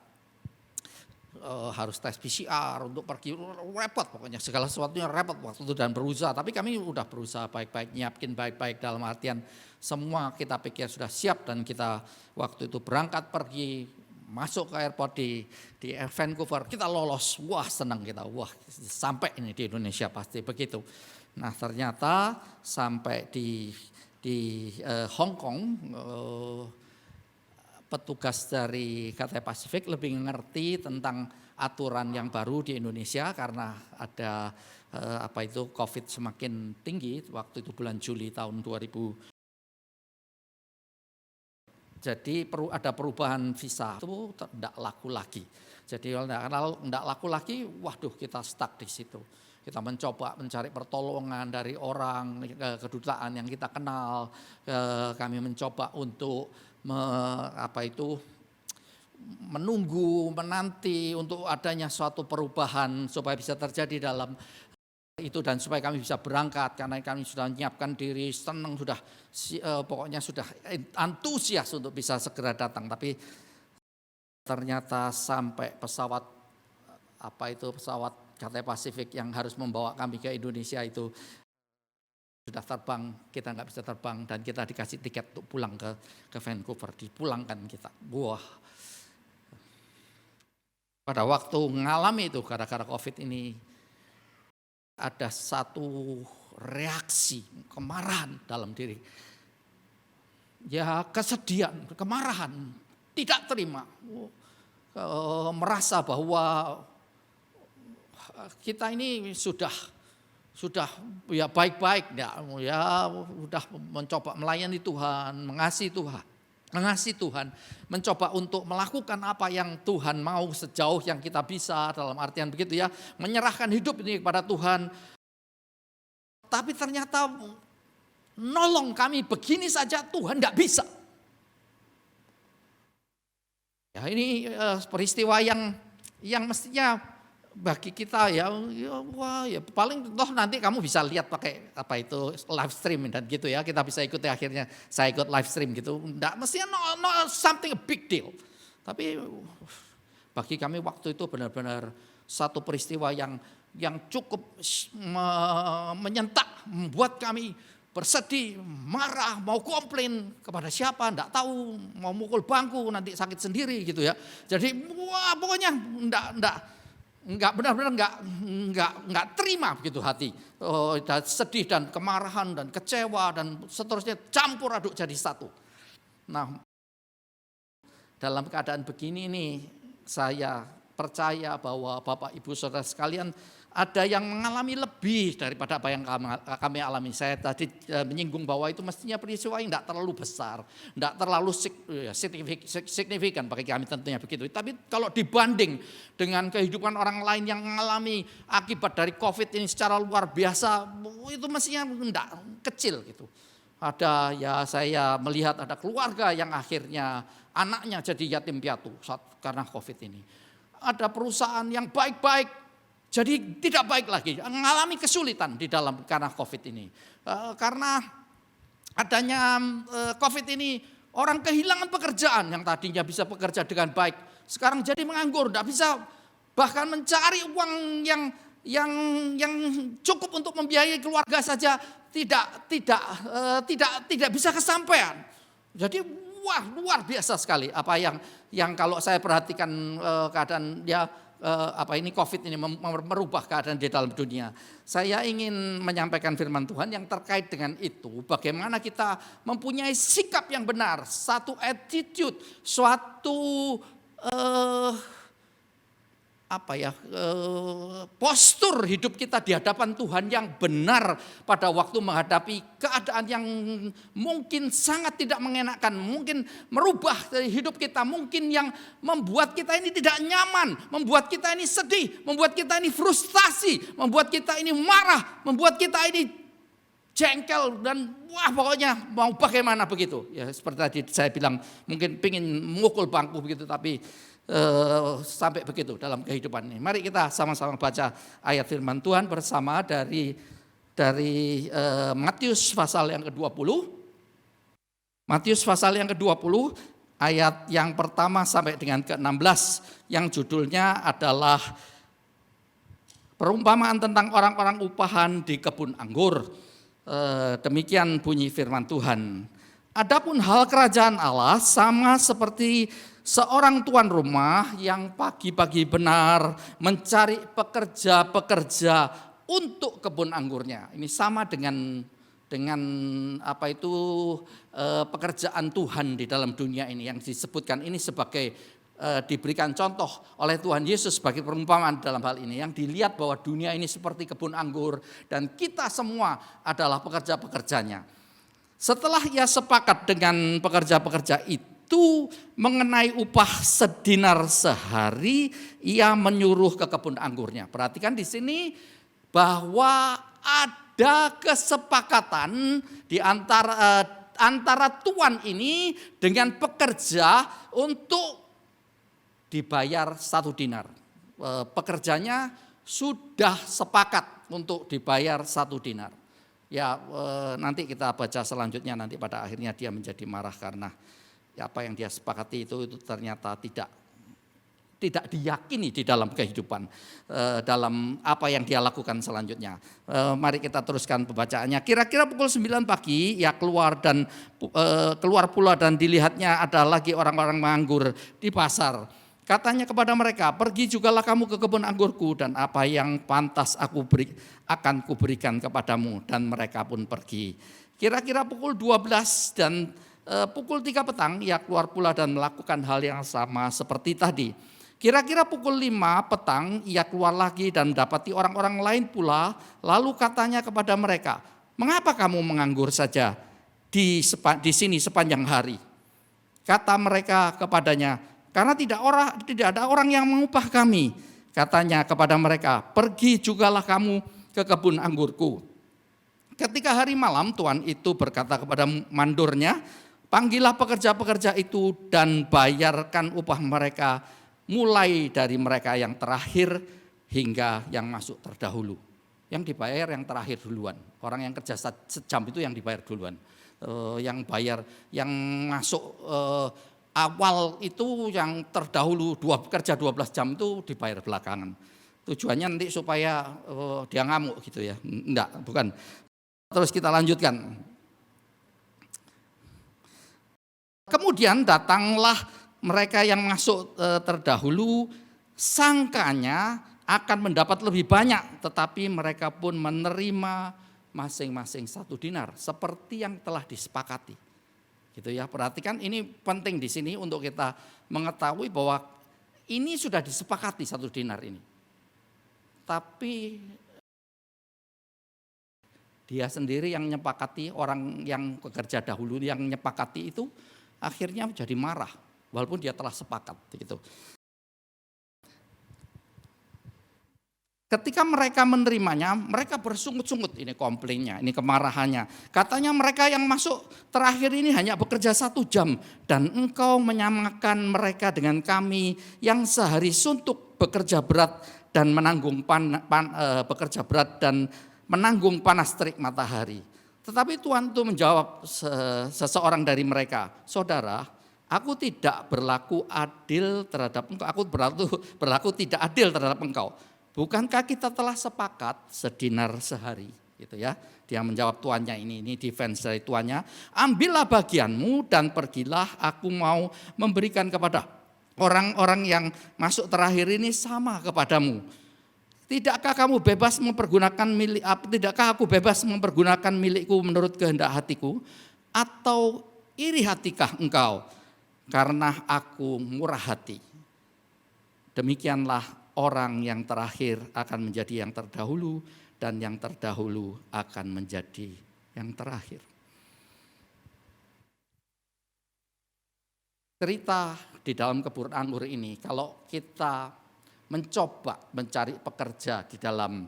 G: harus tes PCR untuk pergi, repot pokoknya segala sesuatunya repot waktu itu dan berusaha, tapi kami udah berusaha baik-baik, nyiapin baik-baik dalam artian semua kita pikir sudah siap dan kita waktu itu berangkat pergi masuk ke airport di Vancouver, kita lolos, wah senang kita, wah sampai ini di Indonesia pasti begitu. Nah ternyata sampai di Hong Kong, petugas dari Cathay Pacific lebih mengerti tentang aturan yang baru di Indonesia karena ada COVID semakin tinggi waktu itu bulan Juli tahun 2000. Jadi ada perubahan visa itu tidak laku lagi. Jadi kalau tidak laku lagi, waduh kita stuck di situ. Kita mencoba mencari pertolongan dari orang kedutaan yang kita kenal. Kami mencoba untuk menunggu, menanti untuk adanya suatu perubahan supaya bisa terjadi dalam itu dan supaya kami bisa berangkat karena kami sudah menyiapkan diri, senang sudah pokoknya sudah antusias untuk bisa segera datang. Tapi ternyata sampai pesawat Cathay Pacific yang harus membawa kami ke Indonesia itu sudah terbang, kita nggak bisa terbang dan kita dikasih tiket untuk pulang ke Vancouver, dipulangkan kita. Wah, pada waktu mengalami itu gara-gara COVID ini ada satu reaksi kemarahan dalam diri, ya kesedihan, kemarahan, tidak terima, merasa bahwa kita ini sudah ya baik-baik ya sudah mencoba melayani Tuhan, mengasihi Tuhan, mencoba untuk melakukan apa yang Tuhan mau sejauh yang kita bisa dalam artian begitu ya, menyerahkan hidup ini kepada Tuhan. Tapi ternyata nolong kami begini saja Tuhan enggak bisa. Ya ini peristiwa yang mestinya bagi kita ya paling toh nanti kamu bisa lihat pakai live stream dan gitu ya, kita bisa ikuti akhirnya saya ikut live stream gitu, enggak mestinya no something a big deal. Tapi bagi kami waktu itu benar-benar satu peristiwa yang cukup menyentak, membuat kami bersedih, marah, mau komplain kepada siapa, enggak tahu, mau mukul bangku nanti sakit sendiri gitu ya. Jadi pokoknya enggak benar-benar enggak terima begitu hati, dan sedih dan kemarahan dan kecewa dan seterusnya campur aduk jadi satu. Nah dalam keadaan begini nih saya percaya bahwa Bapak Ibu Saudara sekalian ada yang mengalami lebih daripada apa yang kami alami. Saya tadi menyinggung bahwa itu mestinya peristiwa yang tidak terlalu besar, tidak terlalu signifikan bagi kami tentunya begitu. Tapi kalau dibanding dengan kehidupan orang lain yang mengalami akibat dari COVID ini secara luar biasa, itu mestinya tidak kecil gitu. Ada saya melihat ada keluarga yang akhirnya anaknya jadi yatim piatu karena COVID ini. Ada perusahaan yang baik-baik jadi tidak baik lagi, mengalami kesulitan di dalam karena COVID ini. Karena adanya COVID ini, orang kehilangan pekerjaan yang tadinya bisa bekerja dengan baik, sekarang jadi menganggur, tidak bisa bahkan mencari uang yang cukup untuk membiayai keluarga saja tidak bisa kesampaian. Jadi luar biasa sekali apa yang kalau saya perhatikan keadaan COVID ini merubah keadaan di dalam dunia. Saya ingin menyampaikan firman Tuhan yang terkait dengan itu. Bagaimana kita mempunyai sikap yang benar, satu attitude, suatu postur hidup kita di hadapan Tuhan yang benar pada waktu menghadapi keadaan yang mungkin sangat tidak mengenakan, mungkin merubah hidup kita, mungkin yang membuat kita ini tidak nyaman, membuat kita ini sedih, membuat kita ini frustasi, membuat kita ini marah, membuat kita ini jengkel dan pokoknya mau bagaimana begitu. Ya seperti tadi saya bilang mungkin pingin memukul bangku begitu tapi sampai begitu dalam kehidupan ini. Mari kita sama-sama baca ayat firman Tuhan bersama dari Matius pasal yang ke-20. Matius pasal yang ke-20 ayat yang pertama sampai dengan ke-16 yang judulnya adalah perumpamaan tentang orang-orang upahan di kebun anggur. Demikian bunyi firman Tuhan. Adapun hal kerajaan Allah sama seperti seorang tuan rumah yang pagi-pagi benar mencari pekerja-pekerja untuk kebun anggurnya. Ini sama dengan pekerjaan Tuhan di dalam dunia ini yang disebutkan ini sebagai diberikan contoh oleh Tuhan Yesus sebagai perumpamaan dalam hal ini. Yang dilihat bahwa dunia ini seperti kebun anggur dan kita semua adalah pekerja-pekerjanya. Setelah ia sepakat dengan pekerja-pekerja itu mengenai upah sedinar sehari, ia menyuruh ke kebun anggurnya. Perhatikan di sini bahwa ada kesepakatan di antara tuan ini dengan pekerja untuk dibayar 1 dinar. Pekerjanya sudah sepakat untuk dibayar 1 dinar. Ya nanti kita baca selanjutnya, nanti pada akhirnya dia menjadi marah karena apa yang dia sepakati itu ternyata tidak diyakini di dalam kehidupan, dalam apa yang dia lakukan selanjutnya. Mari kita teruskan pembacaannya. Kira-kira pukul 9 pagi ia keluar pula dan dilihatnya ada lagi orang-orang menganggur di pasar. Katanya kepada mereka, pergi jugalah kamu ke kebun anggurku dan apa yang pantas akan kuberikan kepadamu. Dan mereka pun pergi. Kira-kira pukul 12 dan pukul 3 petang ia keluar pula dan melakukan hal yang sama seperti tadi. Kira-kira pukul 5 petang ia keluar lagi dan mendapati orang-orang lain pula. Lalu katanya kepada mereka, mengapa kamu menganggur saja di sini sepanjang hari? Kata mereka kepadanya, karena tidak ada orang yang mengupah kami. Katanya kepada mereka, pergi jugalah kamu ke kebun anggurku. Ketika hari malam, tuan itu berkata kepada mandornya, panggillah pekerja-pekerja itu dan bayarkan upah mereka, mulai dari mereka yang terakhir hingga yang masuk terdahulu. Yang dibayar yang terakhir duluan. Orang yang kerja sejam itu yang dibayar duluan. Yang bayar, yang masuk awal itu yang terdahulu kerja 12 jam itu dibayar belakangan. Tujuannya nanti supaya dia ngamuk gitu ya. Enggak, bukan. Terus kita lanjutkan. Kemudian datanglah mereka yang masuk terdahulu, sangkanya akan mendapat lebih banyak, tetapi mereka pun menerima masing-masing 1 dinar seperti yang telah disepakati. Gitu ya, perhatikan ini penting di sini untuk kita mengetahui bahwa Ini sudah disepakati 1 dinar ini. Tapi dia sendiri yang nyepakati, orang yang bekerja dahulu yang nyepakati itu akhirnya jadi marah walaupun dia telah sepakat gitu. Ketika mereka menerimanya, mereka bersungut-sungut, ini komplainnya, ini kemarahannya. Katanya mereka yang masuk terakhir ini hanya bekerja 1 jam dan engkau menyamakan mereka dengan kami yang sehari suntuk bekerja berat dan menanggung bekerja berat dan menanggung panas terik matahari. Tetapi Tuhan itu menjawab seseorang dari mereka, saudara, aku tidak berlaku adil terhadap engkau, aku berlaku tidak adil terhadap engkau. Bukankah kita telah sepakat sedinar sehari, gitu ya? Dia menjawab tuannya ini defense dari tuannya. Ambillah bagianmu dan pergilah. Aku mau memberikan kepada orang-orang yang masuk terakhir ini sama kepadamu. Tidakkah kamu bebas mempergunakan milik? Tidakkah aku bebas mempergunakan milikku menurut kehendak hatiku? Atau iri hatikah engkau? Karena aku murah hati. Demikianlah orang yang terakhir akan menjadi yang terdahulu dan yang terdahulu akan menjadi yang terakhir. Cerita di dalam kebun anggur ini, kalau kita mencoba mencari pekerja di dalam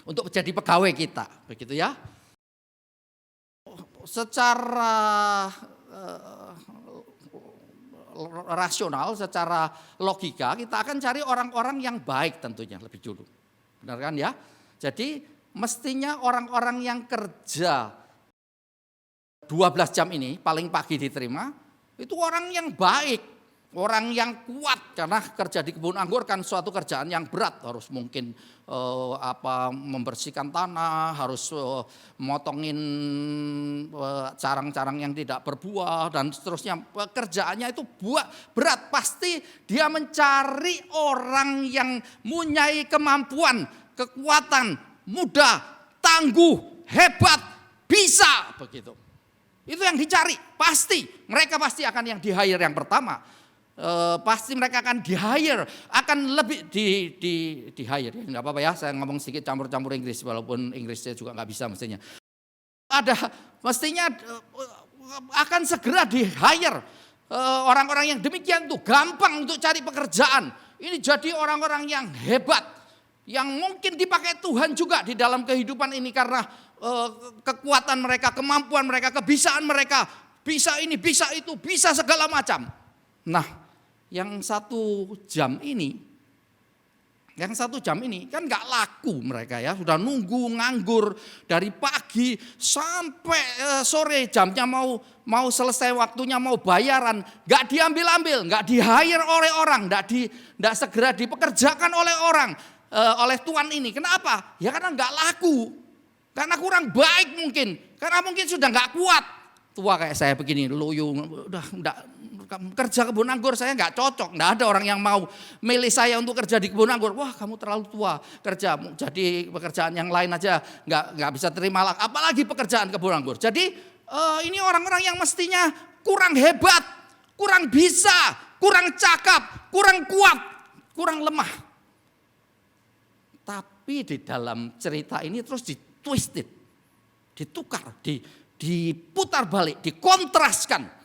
G: untuk menjadi pegawai kita, begitu ya. Secara rasional, secara logika kita akan cari orang-orang yang baik tentunya lebih dulu. Benar kan ya? Jadi mestinya orang-orang yang kerja 12 jam ini paling pagi diterima, itu orang yang baik. Orang yang kuat, karena kerja di kebun anggur kan suatu kerjaan yang berat, harus mungkin membersihkan tanah, harus motongin carang-carang yang tidak berbuah dan seterusnya. Kerjaannya itu berat, pasti dia mencari orang yang mempunyai kemampuan, kekuatan, muda, tangguh, hebat, bisa begitu. Itu yang dicari, pasti mereka pasti akan yang di-hire yang pertama. Pasti mereka akan di-hire, akan lebih di-hire. Enggak apa-apa ya, saya ngomong sedikit campur-campur Inggris walaupun Inggrisnya juga nggak bisa mestinya. Mestinya akan segera di-hire orang-orang yang demikian tuh gampang untuk cari pekerjaan. Ini jadi orang-orang yang hebat, yang mungkin dipakai Tuhan juga di dalam kehidupan ini karena kekuatan mereka, kemampuan mereka, kebisaan mereka, bisa ini, bisa itu, bisa segala macam. Nah, yang 1 jam ini kan nggak laku mereka ya, sudah nunggu nganggur dari pagi sampai sore, jamnya mau selesai waktunya, mau bayaran, nggak diambil-ambil, nggak di-hire oleh orang, nggak segera dipekerjakan oleh orang, oleh tuan ini. Kenapa? Ya karena nggak laku, karena kurang baik mungkin, karena mungkin sudah nggak kuat. Tua kayak saya begini, loyo, udah nggak kerja kebun anggur saya nggak cocok, nggak ada orang yang mau milih saya untuk kerja di kebun anggur. Wah, kamu terlalu tua, kerja jadi pekerjaan yang lain aja nggak bisa terima, apalagi pekerjaan kebun anggur. Jadi ini orang-orang yang mestinya kurang hebat, kurang bisa, kurang cakap, kurang kuat, kurang lemah. Tapi di dalam cerita ini terus ditwisted, ditukar, diputar balik, dikontraskan.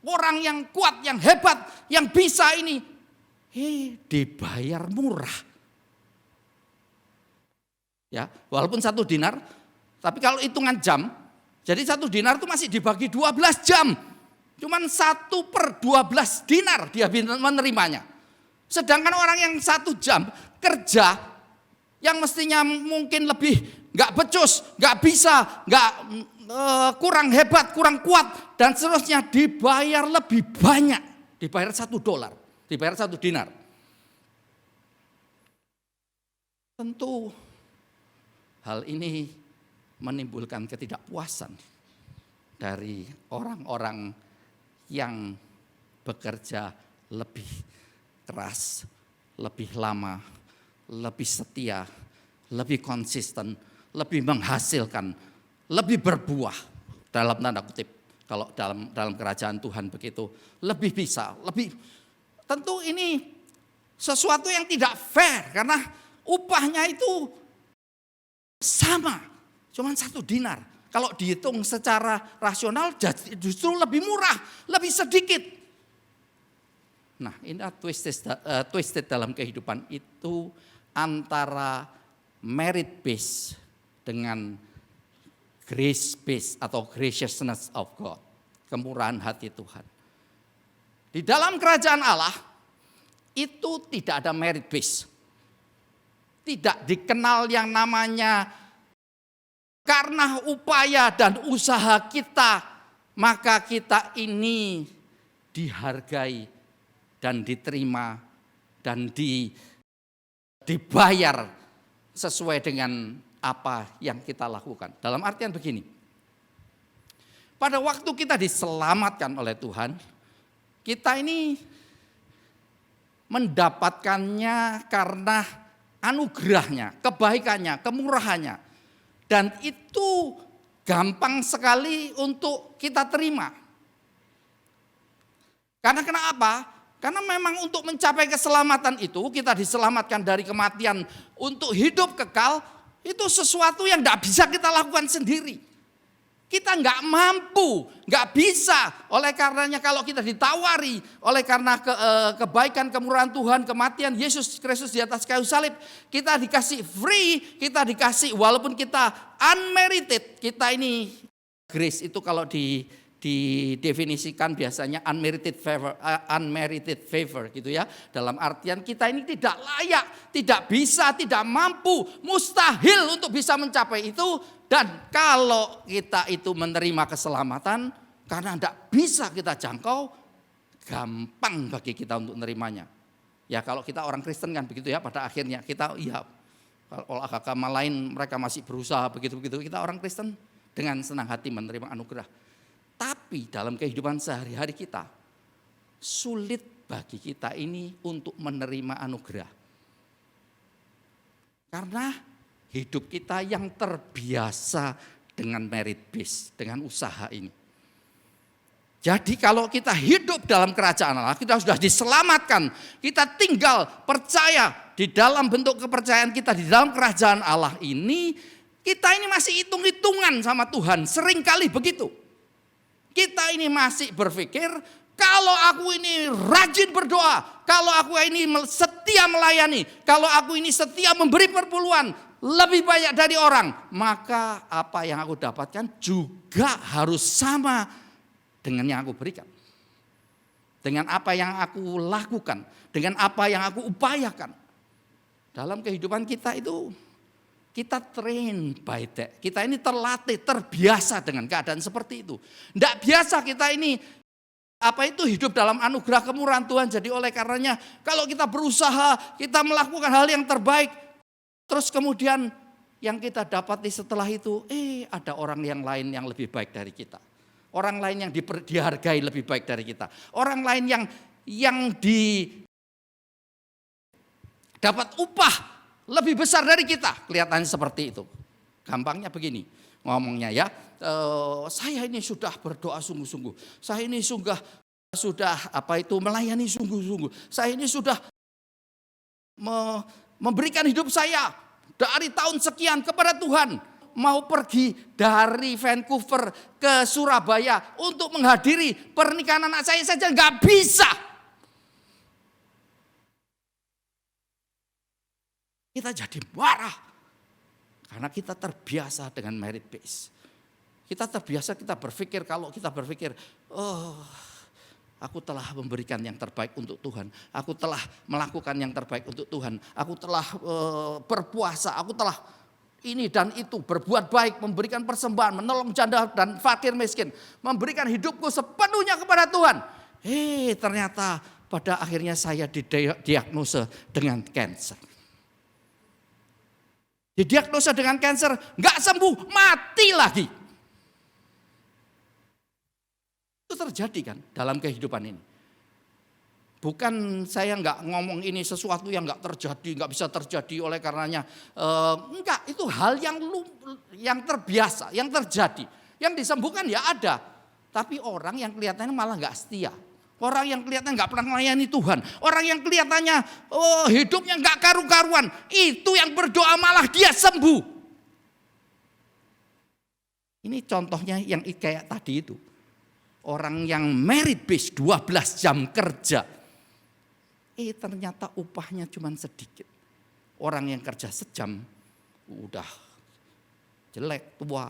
G: Orang yang kuat, yang hebat, yang bisa ini dibayar murah. Ya, walaupun 1 dinar, tapi kalau hitungan jam, jadi 1 dinar itu masih dibagi 12 jam. Cuman 1/12 dinar dia menerimanya. Sedangkan orang yang 1 jam kerja, yang mestinya mungkin lebih nggak becus, nggak bisa, nggak kurang hebat, kurang kuat, dan seterusnya dibayar lebih banyak, dibayar $1, dibayar 1 dinar. Tentu hal ini menimbulkan ketidakpuasan dari orang-orang yang bekerja lebih keras, lebih lama, lebih setia, lebih konsisten, lebih menghasilkan, lebih berbuah dalam tanda kutip. Kalau dalam kerajaan Tuhan begitu, lebih bisa, lebih tentu ini sesuatu yang tidak fair karena upahnya itu sama, cuma 1 dinar. Kalau dihitung secara rasional justru lebih murah, lebih sedikit. Nah, ini twisted dalam kehidupan itu antara merit based dengan grace based atau graciousness of God, kemurahan hati Tuhan. Di dalam kerajaan Allah itu tidak ada merit based. Tidak dikenal yang namanya karena upaya dan usaha kita, maka kita ini dihargai dan diterima dan dibayar sesuai dengan apa yang kita lakukan. Dalam artian begini, pada waktu kita diselamatkan oleh Tuhan, kita ini mendapatkannya karena anugerahnya, kebaikannya, kemurahannya. Dan itu gampang sekali untuk kita terima. Karena kenapa? Karena memang untuk mencapai keselamatan itu, kita diselamatkan dari kematian untuk hidup kekal, itu sesuatu yang tidak bisa kita lakukan sendiri. Kita nggak mampu, nggak bisa. Oleh karenanya kalau kita ditawari, oleh karena kebaikan, kemurahan Tuhan, kematian Yesus Kristus di atas kayu salib, kita dikasih free, kita dikasih walaupun kita unmerited. Kita ini grace itu kalau didefinisikan biasanya unmerited favor gitu ya. Dalam artian kita ini tidak layak, tidak bisa, tidak mampu, mustahil untuk bisa mencapai itu. Dan kalau kita itu menerima keselamatan karena tidak bisa kita jangkau, gampang bagi kita untuk menerimanya. Ya kalau kita orang Kristen kan begitu ya, pada akhirnya kita kalau agama lain mereka masih berusaha begitu-begitu, kita orang Kristen dengan senang hati menerima anugerah. Tapi dalam kehidupan sehari-hari kita, sulit bagi kita ini untuk menerima anugerah. Karena hidup kita yang terbiasa dengan merit base, dengan usaha ini. Jadi kalau kita hidup dalam kerajaan Allah, kita sudah diselamatkan, kita tinggal percaya di dalam bentuk kepercayaan kita di dalam kerajaan Allah ini, kita ini masih hitung-hitungan sama Tuhan, seringkali begitu. Kita ini masih berpikir, kalau aku ini rajin berdoa, kalau aku ini setia melayani, kalau aku ini setia memberi perpuluhan, lebih banyak dari orang, maka apa yang aku dapatkan juga harus sama dengan yang aku berikan. Dengan apa yang aku lakukan, dengan apa yang aku upayakan. Dalam kehidupan kita itu, kita train by that. Kita ini terlatih, terbiasa dengan keadaan seperti itu. Tidak biasa kita ini hidup dalam anugerah kemurahan Tuhan. Jadi oleh karenanya kalau kita berusaha, kita melakukan hal yang terbaik, terus kemudian yang kita dapati setelah itu, ada orang yang lain yang lebih baik dari kita. Orang lain yang dihargai lebih baik dari kita. Orang lain yang dapat upah lebih besar dari kita. Kelihatannya seperti itu. Gampangnya begini ngomongnya ya. Saya ini sudah berdoa sungguh-sungguh. Saya ini sudah melayani sungguh-sungguh. Saya ini sudah memberikan hidup saya dari tahun sekian kepada Tuhan. Mau pergi dari Vancouver ke Surabaya untuk menghadiri pernikahan anak saya saja nggak bisa. Kita jadi marah karena kita terbiasa dengan merit base. Kita terbiasa, kita berpikir, aku telah memberikan yang terbaik untuk Tuhan. Aku telah melakukan yang terbaik untuk Tuhan. Aku telah berpuasa. Aku telah ini dan itu, berbuat baik, memberikan persembahan, menolong janda dan fakir miskin. Memberikan hidupku sepenuhnya kepada Tuhan. Ternyata pada akhirnya saya didiagnosa dengan kanker. Didiagnosa dengan kanker, nggak sembuh, mati lagi. Itu terjadi kan dalam kehidupan ini. Bukan saya nggak ngomong ini sesuatu yang nggak terjadi, nggak bisa terjadi oleh karenanya. Enggak, itu hal yang terbiasa, yang terjadi. Yang disembuhkan ya ada. Tapi orang yang kelihatannya malah nggak setia. Orang yang kelihatannya nggak pernah melayani Tuhan. Orang yang kelihatannya hidupnya nggak karu-karuan. Itu yang berdoa malah dia sembuh. Ini contohnya yang kayak tadi itu. Orang yang merit base 12 jam kerja. Ternyata upahnya cuma sedikit. Orang yang kerja sejam udah jelek, tua,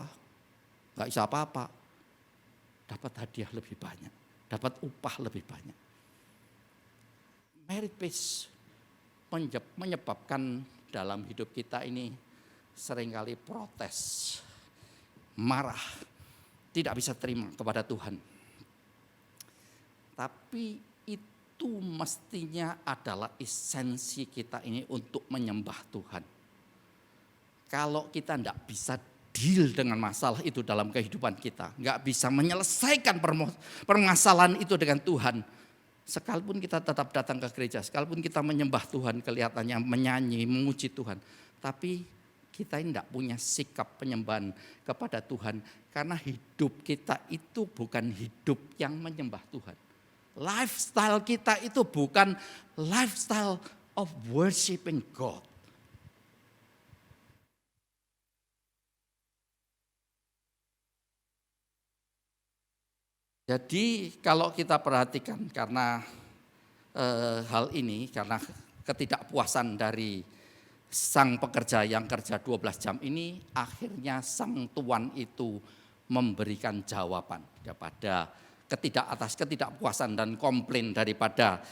G: nggak bisa apa-apa. Dapat hadiah lebih banyak, dapat upah lebih banyak. Merit base menyebabkan dalam hidup kita ini seringkali protes, marah, tidak bisa terima kepada Tuhan. Tapi itu mestinya adalah esensi kita ini untuk menyembah Tuhan. Kalau kita tidak bisa deal dengan masalah itu dalam kehidupan kita, nggak bisa menyelesaikan permasalahan itu dengan Tuhan, sekalipun kita tetap datang ke gereja, sekalipun kita menyembah Tuhan, kelihatannya menyanyi, memuji Tuhan, tapi kita ini tidak punya sikap penyembahan kepada Tuhan, karena hidup kita itu bukan hidup yang menyembah Tuhan. Lifestyle kita itu bukan lifestyle of worshiping God. Jadi kalau kita perhatikan karena hal ini, karena ketidakpuasan dari sang pekerja yang kerja 12 jam ini, akhirnya sang tuan itu memberikan jawaban kepada atas ketidakpuasan dan komplain daripada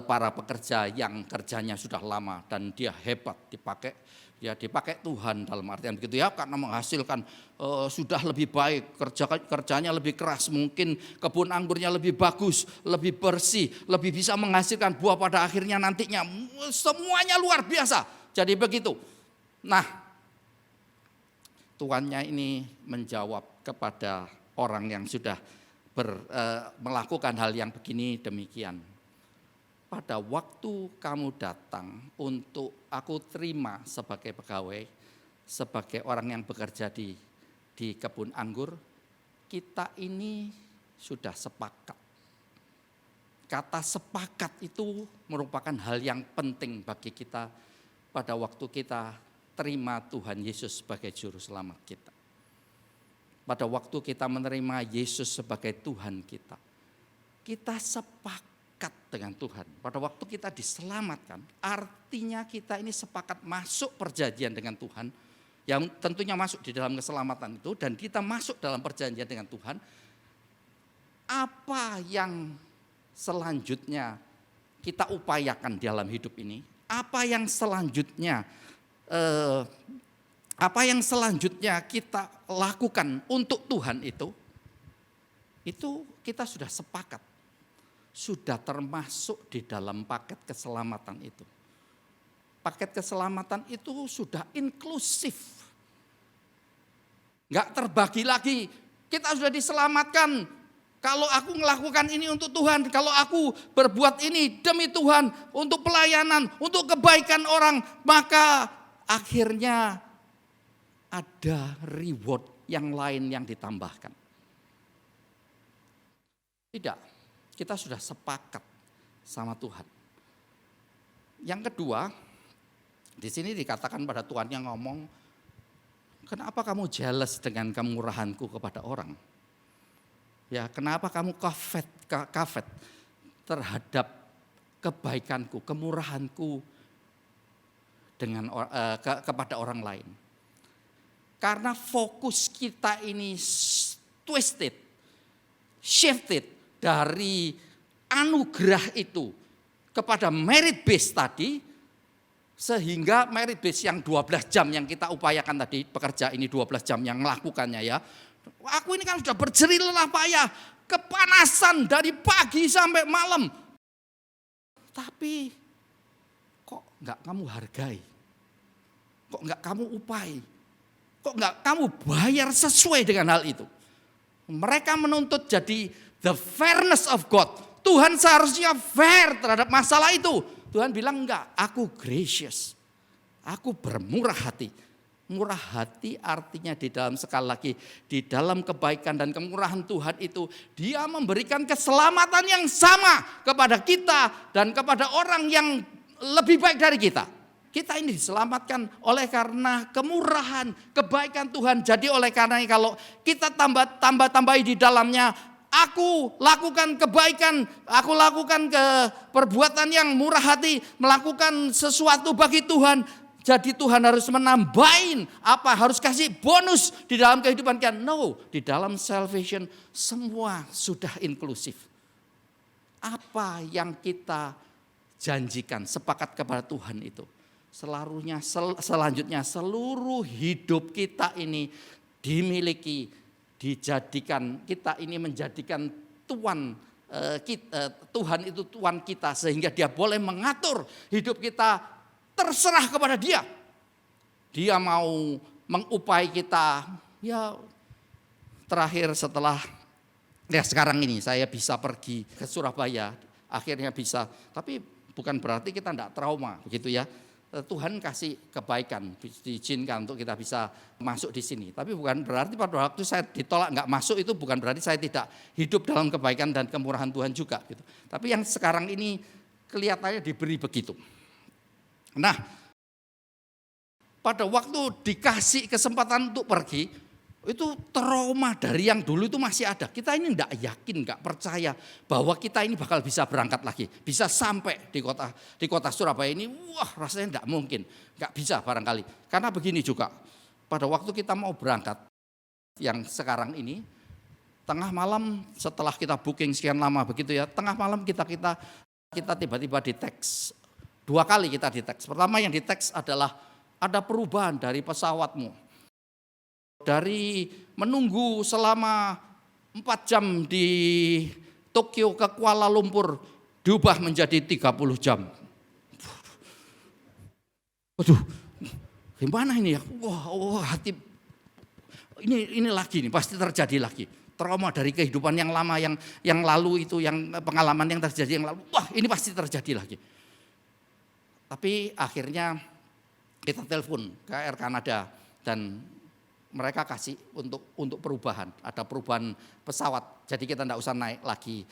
G: para pekerja yang kerjanya sudah lama dan dia hebat, dipakai Tuhan dalam artian begitu ya, karena menghasilkan sudah lebih baik, kerjanya lebih keras, mungkin kebun anggurnya lebih bagus, lebih bersih, lebih bisa menghasilkan buah pada akhirnya nantinya, semuanya luar biasa. Jadi begitu. Nah, tuannya ini menjawab kepada orang yang sudah melakukan hal yang begini demikian. Pada waktu kamu datang untuk aku terima sebagai pegawai, sebagai orang yang bekerja di kebun anggur, kita ini sudah sepakat. Kata sepakat itu merupakan hal yang penting bagi kita pada waktu kita terima Tuhan Yesus sebagai juru selamat kita. Pada waktu kita menerima Yesus sebagai Tuhan kita, kita sepakat dengan Tuhan. Pada waktu kita diselamatkan, artinya kita ini sepakat masuk perjanjian dengan Tuhan, yang tentunya masuk di dalam keselamatan itu, dan kita masuk dalam perjanjian dengan Tuhan. Apa yang selanjutnya kita upayakan dalam hidup ini? Apa yang selanjutnya kita lakukan untuk Tuhan itu kita sudah sepakat, sudah termasuk di dalam paket keselamatan itu. Paket keselamatan itu sudah inklusif, nggak terbagi lagi. Kita sudah diselamatkan. Kalau aku melakukan ini untuk Tuhan, kalau aku berbuat ini demi Tuhan, untuk pelayanan, untuk kebaikan orang, maka akhirnya ada reward yang lain yang ditambahkan. Tidak, kita sudah sepakat sama Tuhan. Yang kedua, di sini dikatakan pada Tuhan yang ngomong, kenapa kamu jealous dengan kemurahanku kepada orang? Ya, kenapa kamu kafet terhadap kebaikanku, kemurahanku kepada orang lain? Karena fokus kita ini twisted, shifted dari anugerah itu kepada merit base tadi, sehingga merit base yang 12 jam yang kita upayakan tadi, pekerja ini 12 jam yang melakukannya ya. Aku ini kan sudah berjerih lelah payah, kepanasan dari pagi sampai malam. Tapi kok enggak kamu hargai? Kok enggak kamu upai? Kok enggak kamu bayar sesuai dengan hal itu? Mereka menuntut jadi the fairness of God. Tuhan seharusnya fair terhadap masalah itu. Tuhan bilang enggak, aku gracious. Aku bermurah hati. Murah hati artinya di dalam, sekali lagi, di dalam kebaikan dan kemurahan Tuhan itu Dia memberikan keselamatan yang sama kepada kita dan kepada orang yang lebih baik dari kita. Kita ini diselamatkan oleh karena kemurahan, kebaikan Tuhan. Jadi oleh karena kalau kita tambahi di dalamnya, aku lakukan kebaikan, aku lakukan perbuatan yang murah hati, melakukan sesuatu bagi Tuhan. Jadi Tuhan harus menambahin apa? Harus kasih bonus di dalam kehidupan kita. No, di dalam salvation semua sudah inklusif. Apa yang kita janjikan, sepakat kepada Tuhan itu. Selanjutnya seluruh hidup kita ini dimiliki, dijadikan, kita ini menjadikan Tuhan itu Tuhan kita, sehingga Dia boleh mengatur hidup kita, terserah kepada Dia. Dia mau mengupai kita. Ya, terakhir setelah sekarang ini saya bisa pergi ke Surabaya, akhirnya bisa, tapi bukan berarti kita tidak trauma, begitu ya. Tuhan kasih kebaikan, diizinkan untuk kita bisa masuk di sini. Tapi bukan berarti pada waktu saya ditolak nggak masuk itu bukan berarti saya tidak hidup dalam kebaikan dan kemurahan Tuhan juga. Gitu. Tapi yang sekarang ini kelihatannya diberi begitu. Nah, pada waktu dikasih kesempatan untuk pergi, itu trauma dari yang dulu itu masih ada. Kita ini enggak yakin, enggak percaya bahwa kita ini bakal bisa berangkat lagi, bisa sampai di kota Surabaya ini. Wah, rasanya enggak mungkin, enggak bisa barangkali. Karena begini juga, pada waktu kita mau berangkat yang sekarang ini, tengah malam setelah kita booking sekian lama begitu ya, tengah malam kita tiba-tiba di teks. 2 kali kita di teks. Pertama yang di teks adalah ada perubahan dari pesawatmu. Dari menunggu selama 4 jam di Tokyo ke Kuala Lumpur diubah menjadi 30 jam. Waduh, gimana ini ya? Wah, hati ini lagi nih, pasti terjadi lagi. Trauma dari kehidupan yang lama, yang lalu itu, yang pengalaman yang terjadi yang lalu. Wah, ini pasti terjadi lagi. Tapi akhirnya kita telepon ke Air Canada dan mereka kasih untuk perubahan, ada perubahan pesawat. Jadi kita tidak usah naik lagi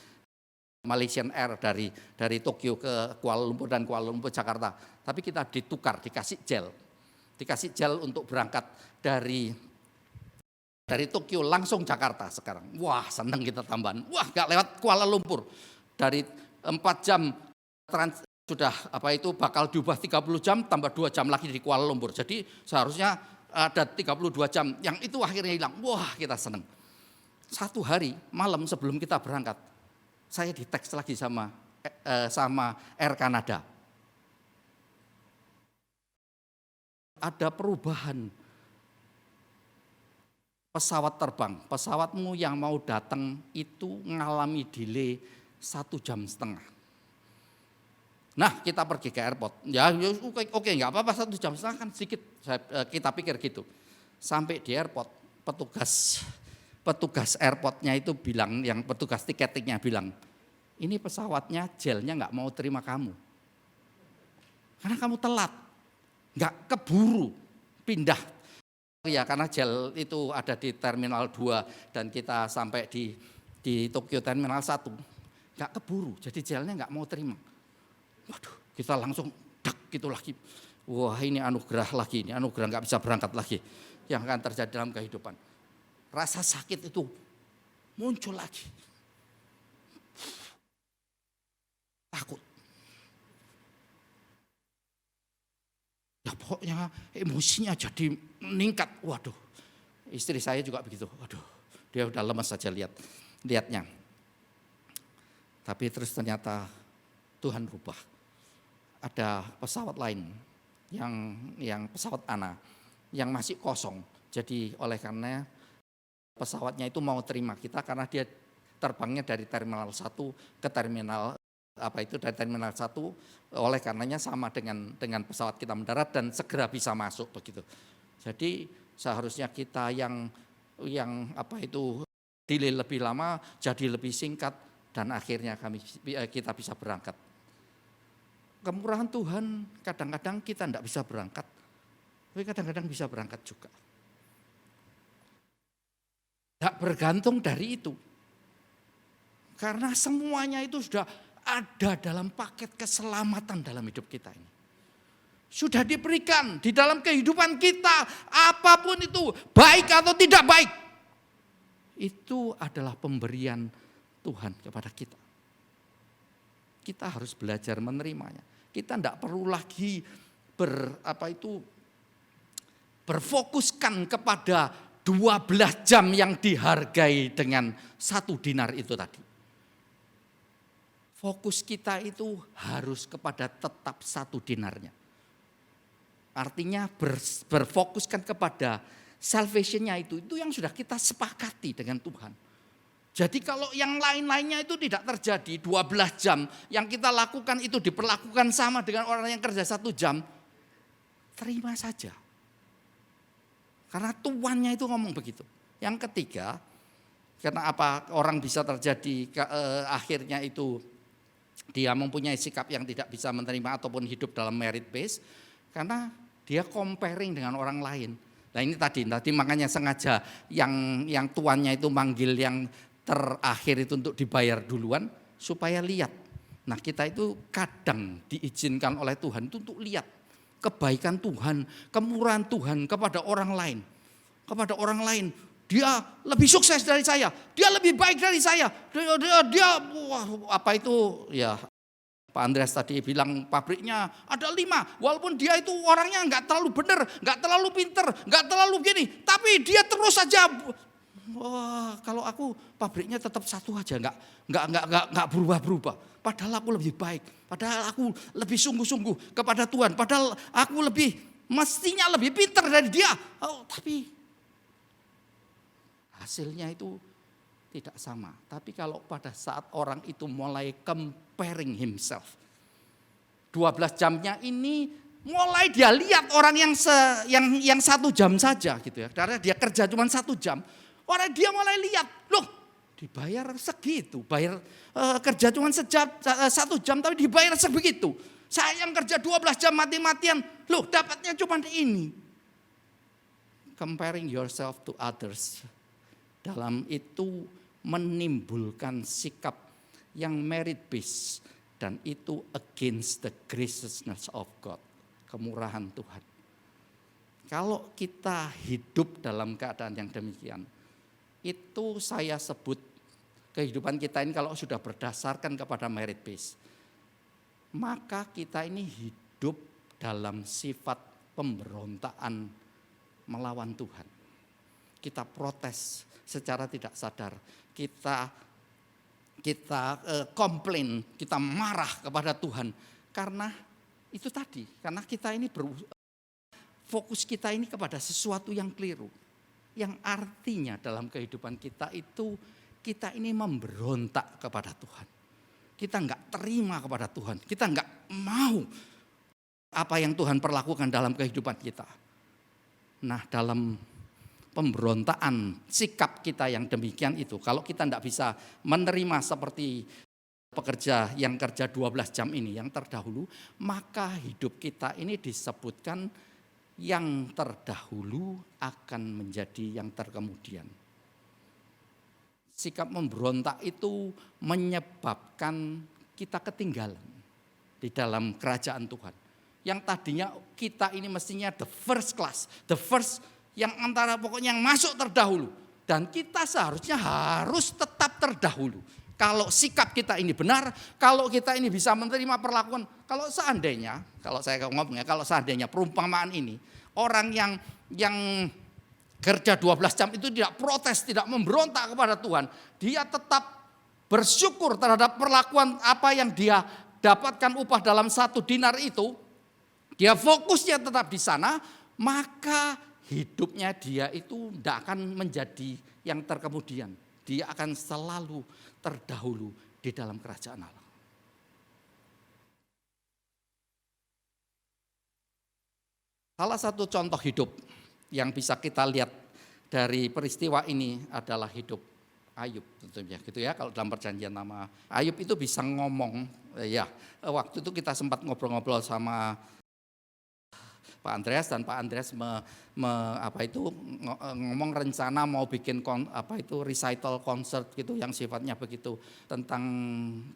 G: Malaysian Air dari Tokyo ke Kuala Lumpur dan Kuala Lumpur Jakarta. Tapi kita ditukar, dikasih gel untuk berangkat dari Tokyo langsung Jakarta sekarang. Wah, senang kita tambahan. Wah, gak lewat Kuala Lumpur. Dari 4 jam sudah bakal diubah 30 jam tambah 2 jam lagi di Kuala Lumpur. Jadi seharusnya ada 32 jam, yang itu akhirnya hilang. Wah, kita senang. 1 hari malam sebelum kita berangkat, saya diteks lagi sama Air Canada. Ada perubahan pesawat terbang. Pesawatmu yang mau datang itu mengalami delay 1,5 jam. Nah, kita pergi ke airport. Ya oke, enggak apa-apa 1,5 jam kan sedikit. Kita pikir gitu. Sampai di airport, petugas airportnya itu bilang, yang petugas tiketingnya bilang, ini pesawatnya gelnya enggak mau terima kamu. Karena kamu telat. Enggak keburu pindah. Ya, karena gel itu ada di Terminal 2 dan kita sampai di Tokyo Terminal 1. Enggak keburu, jadi gelnya enggak mau terima. Waduh, kita langsung gitu lagi. Wah, ini anugerah lagi, ini anugerah nggak bisa berangkat lagi. Yang akan terjadi dalam kehidupan. Rasa sakit itu muncul lagi. Takut. Ya pokoknya emosinya jadi meningkat. Waduh, istri saya juga begitu. Waduh, dia udah lemas saja lihatnya. Tapi terus ternyata Tuhan rubah. Ada pesawat lain yang pesawat ANA yang masih kosong. Jadi oleh karena pesawatnya itu mau terima kita karena dia terbangnya dari Terminal 1 ke Terminal dari Terminal 1, oleh karenanya sama dengan pesawat kita mendarat dan segera bisa masuk begitu. Jadi seharusnya kita yang delay lebih lama jadi lebih singkat dan akhirnya kita bisa berangkat. Kemurahan Tuhan kadang-kadang kita tidak bisa berangkat. Tapi kadang-kadang bisa berangkat juga. Tidak bergantung dari itu. Karena semuanya itu sudah ada dalam paket keselamatan dalam hidup kita ini. Sudah diberikan di dalam kehidupan kita, apapun itu, baik atau tidak baik. Itu adalah pemberian Tuhan kepada kita. Kita harus belajar menerimanya. Kita tidak perlu lagi berfokuskan kepada 12 jam yang dihargai dengan 1 dinar itu tadi. Fokus kita itu harus kepada tetap 1 dinarnya. Artinya berfokuskan kepada salvation-nya itu yang sudah kita sepakati dengan Tuhan. Jadi kalau yang lain-lainnya itu tidak terjadi, 12 jam yang kita lakukan itu diperlakukan sama dengan orang yang kerja 1 jam, terima saja. Karena tuannya itu ngomong begitu. Yang ketiga, karena apa orang bisa terjadi akhirnya itu dia mempunyai sikap yang tidak bisa menerima ataupun hidup dalam merit base, karena dia comparing dengan orang lain. Nah ini tadi makanya sengaja yang tuannya itu manggil yang terakhir itu untuk dibayar duluan supaya lihat. Nah kita itu kadang diizinkan oleh Tuhan itu untuk lihat kebaikan Tuhan, kemurahan Tuhan kepada orang lain. Kepada orang lain, dia lebih sukses dari saya, dia lebih baik dari saya. Ya Pak Andreas tadi bilang pabriknya ada 5, walaupun dia itu orangnya nggak terlalu benar, nggak terlalu pinter, nggak terlalu gini, tapi dia terus saja. Wah, kalau aku pabriknya tetap 1 aja, nggak berubah-berubah. Padahal aku lebih baik, padahal aku lebih sungguh-sungguh kepada Tuhan, padahal aku mestinya lebih pinter dari dia. Tapi hasilnya itu tidak sama. Tapi kalau pada saat orang itu mulai comparing himself, 12 jamnya ini mulai dia lihat orang yang 1 jam saja gitu ya. Karena dia kerja cuma 1 jam. Orang dia mulai lihat, loh dibayar segitu, kerja cuma 1 jam tapi dibayar sebegitu. Saya yang kerja 12 jam mati-matian, loh dapatnya cuma ini. Comparing yourself to others. Dalam itu menimbulkan sikap yang merit based dan itu against the graciousness of God, kemurahan Tuhan. Kalau kita hidup dalam keadaan yang demikian, itu saya sebut kehidupan kita ini kalau sudah berdasarkan kepada merit based, maka kita ini hidup dalam sifat pemberontakan melawan Tuhan. Kita protes secara tidak sadar, kita komplain, kita marah kepada Tuhan karena itu tadi, karena kita ini fokus kita ini kepada sesuatu yang keliru, yang artinya dalam kehidupan kita itu kita ini memberontak kepada Tuhan, kita nggak terima kepada Tuhan, kita nggak mau apa yang Tuhan perlakukan dalam kehidupan kita. Nah dalam pemberontakan sikap kita yang demikian itu, kalau kita tidak bisa menerima seperti pekerja yang kerja 12 jam ini yang terdahulu, maka hidup kita ini disebutkan yang terdahulu akan menjadi yang terkemudian. Sikap memberontak itu menyebabkan kita ketinggalan di dalam kerajaan Tuhan. Yang tadinya kita ini mestinya the first class, the first yang antara pokoknya yang masuk terdahulu. Dan kita seharusnya harus tetap terdahulu. Kalau sikap kita ini benar, kalau kita ini bisa menerima perlakuan. Kalau seandainya, kalau saya ngomongnya, kalau seandainya perumpamaan ini, orang yang kerja 12 jam itu tidak protes, tidak memberontak kepada Tuhan. Dia tetap bersyukur terhadap perlakuan apa yang dia dapatkan upah dalam 1 dinar itu. Dia fokusnya tetap di sana, maka hidupnya dia itu tidak akan menjadi yang terkemudian. Dia akan selalu terdahulu di dalam kerajaan Allah. Salah satu contoh hidup yang bisa kita lihat dari peristiwa ini adalah hidup Ayub tentunya gitu ya. Kalau dalam perjanjian lama Ayub itu bisa ngomong ya. Waktu itu kita sempat ngobrol-ngobrol sama Pak Andreas, dan Pak Andreas ngomong rencana mau bikin recital concert gitu yang sifatnya begitu, tentang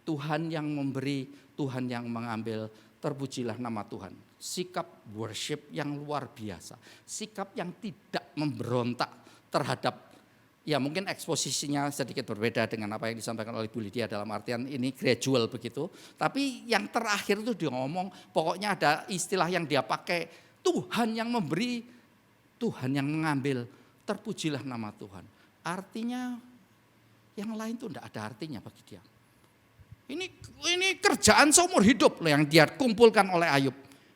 G: Tuhan yang memberi, Tuhan yang mengambil. Terpujilah nama Tuhan. Sikap worship yang luar biasa, sikap yang tidak memberontak terhadap, ya mungkin eksposisinya sedikit berbeda dengan apa yang disampaikan oleh Bu Lydia, dalam artian ini gradual begitu. Tapi yang terakhir itu dia ngomong, pokoknya ada istilah yang dia pakai, Tuhan yang memberi, Tuhan yang mengambil, terpujilah nama Tuhan. Artinya yang lain itu tidak ada artinya bagi dia. Ini kerjaan seumur hidup loh yang dia kumpulkan oleh Ayub.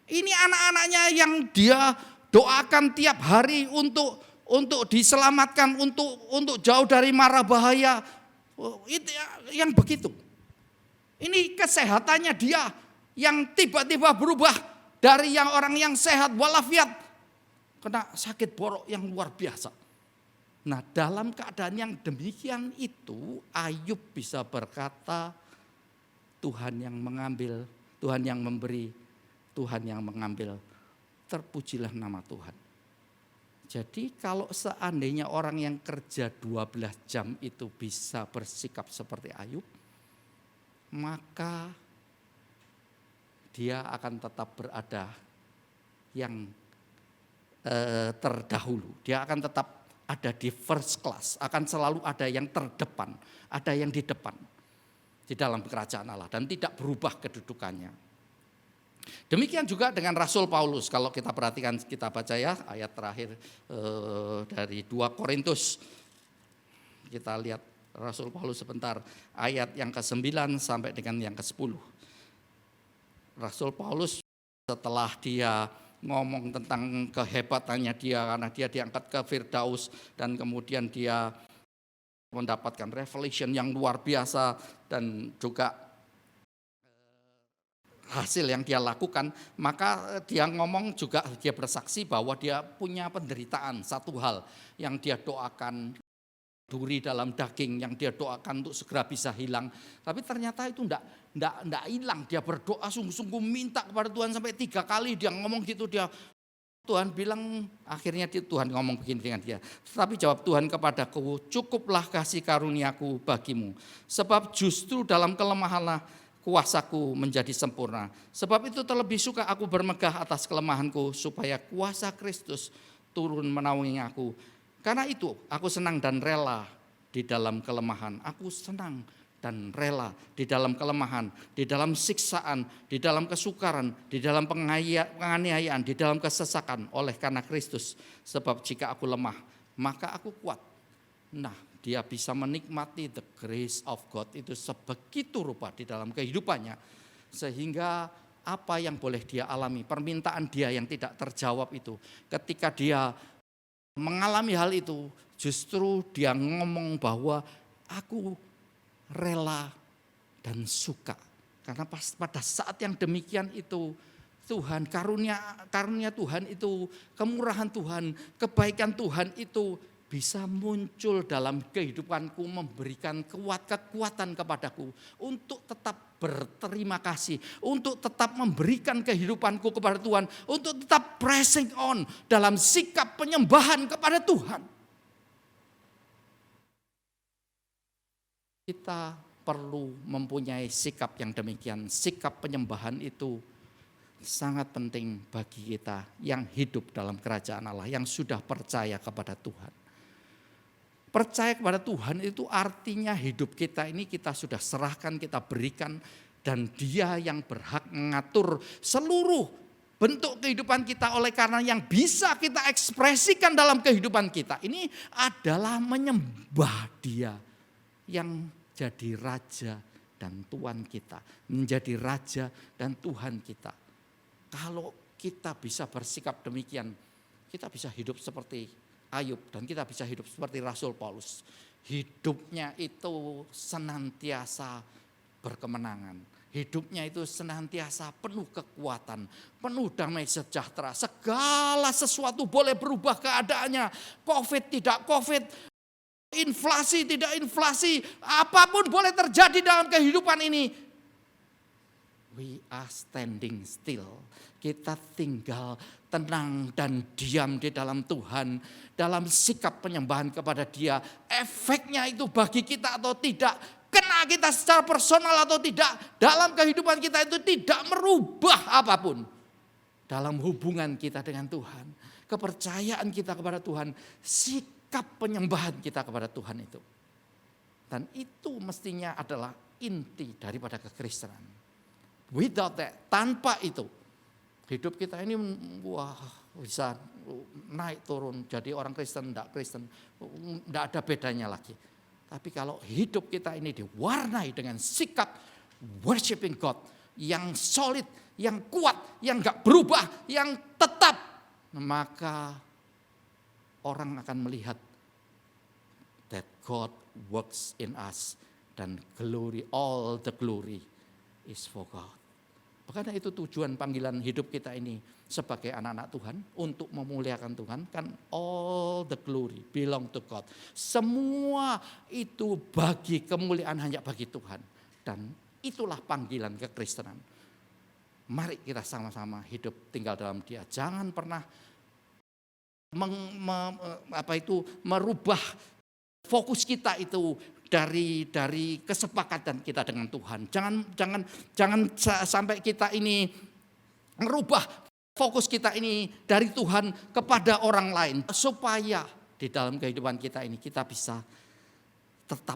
G: Ini anak-anaknya yang dia doakan tiap hari untuk diselamatkan, untuk jauh dari mara bahaya. Itu yang begitu. Ini kesehatannya dia yang tiba-tiba berubah dari yang orang yang sehat walafiat kena sakit borok yang luar biasa. Nah, dalam keadaan yang demikian itu Ayub bisa berkata, Tuhan yang mengambil, Tuhan yang memberi, Tuhan yang mengambil, terpujilah nama Tuhan. Jadi kalau seandainya orang yang kerja 12 jam itu bisa bersikap seperti Ayub, maka dia akan tetap berada yang terdahulu. Dia akan tetap ada di first class, akan selalu ada yang terdepan, ada yang di depan di dalam kerajaan Allah, dan tidak berubah kedudukannya. Demikian juga dengan Rasul Paulus. Kalau kita perhatikan, kita baca ya ayat terakhir dari 2 Korintus. Kita lihat Rasul Paulus sebentar, ayat yang ke-9 sampai dengan yang ke-10. Rasul Paulus setelah dia ngomong tentang kehebatannya dia, karena dia diangkat ke Firdaus dan kemudian dia mendapatkan revelation yang luar biasa, dan juga hasil yang dia lakukan, maka dia ngomong juga, dia bersaksi bahwa dia punya penderitaan, satu hal yang dia doakan, duri dalam daging yang dia doakan untuk segera bisa hilang, tapi ternyata itu enggak hilang. Dia berdoa sungguh-sungguh minta kepada Tuhan sampai 3 kali dia ngomong gitu, Tuhan bilang, akhirnya Tuhan ngomong begini dengan dia. Tetapi jawab Tuhan kepadaku, cukuplah kasih karuniaku bagimu. Sebab justru dalam kelemahanlah kuasaku menjadi sempurna. Sebab itu terlebih suka aku bermegah atas kelemahanku, supaya kuasa Kristus turun menaungi aku. Karena itu aku senang dan rela di dalam kelemahan. Aku senang dan rela di dalam kelemahan, di dalam siksaan, di dalam kesukaran, di dalam penganiayaan, di dalam kesesakan oleh karena Kristus. Sebab jika aku lemah, maka aku kuat. Nah, dia bisa menikmati the grace of God itu sebegitu rupa di dalam kehidupannya. Sehingga apa yang boleh dia alami, permintaan dia yang tidak terjawab itu, ketika dia mengalami hal itu, justru dia ngomong bahwa aku rela dan suka. Karena pada saat yang demikian itu, Tuhan, karunia Tuhan itu, kemurahan Tuhan, kebaikan Tuhan itu bisa muncul dalam kehidupanku, memberikan kekuatan kepadaku untuk tetap berterima kasih, untuk tetap memberikan kehidupanku kepada Tuhan, untuk tetap pressing on dalam sikap penyembahan kepada Tuhan. Kita perlu mempunyai sikap yang demikian. Sikap penyembahan itu sangat penting bagi kita yang hidup dalam kerajaan Allah, yang sudah percaya kepada Tuhan. Percaya kepada Tuhan itu artinya hidup kita ini kita sudah serahkan, kita berikan, dan Dia yang berhak mengatur seluruh bentuk kehidupan kita, oleh karena yang bisa kita ekspresikan dalam kehidupan kita ini adalah menyembah Dia yang jadi Raja dan Tuhan kita, menjadi Raja dan Tuhan kita. Kalau kita bisa bersikap demikian, kita bisa hidup seperti Ayub dan kita bisa hidup seperti Rasul Paulus. Hidupnya itu senantiasa berkemenangan. Hidupnya itu senantiasa penuh kekuatan, penuh damai sejahtera. Segala sesuatu boleh berubah keadaannya. Covid tidak Covid, inflasi tidak inflasi, apapun boleh terjadi dalam kehidupan ini. We are standing still. Kita tinggal tenang dan diam di dalam Tuhan. Dalam sikap penyembahan kepada Dia. Efeknya itu bagi kita atau tidak. Kena kita secara personal atau tidak. Dalam kehidupan kita itu tidak merubah apapun. Dalam hubungan kita dengan Tuhan. Kepercayaan kita kepada Tuhan. Sikap penyembahan kita kepada Tuhan itu. Dan itu mestinya adalah inti daripada kekristenan. Without that, tanpa itu, hidup kita ini bisa naik turun, jadi orang Kristen, enggak ada bedanya lagi. Tapi kalau hidup kita ini diwarnai dengan sikap worshiping God yang solid, yang kuat, yang enggak berubah, yang tetap, maka orang akan melihat that God works in us dan glory, all the glory is for God. Karena itu tujuan panggilan hidup kita ini sebagai anak-anak Tuhan untuk memuliakan Tuhan, kan all the glory belong to God. Semua itu bagi kemuliaan hanya bagi Tuhan, dan itulah panggilan kekristenan. Mari kita sama-sama hidup tinggal dalam Dia. Jangan pernah merubah fokus kita itu dari kesepakatan kita dengan Tuhan. Jangan sampai kita ini merubah fokus kita ini dari Tuhan kepada orang lain, supaya di dalam kehidupan kita ini kita bisa tetap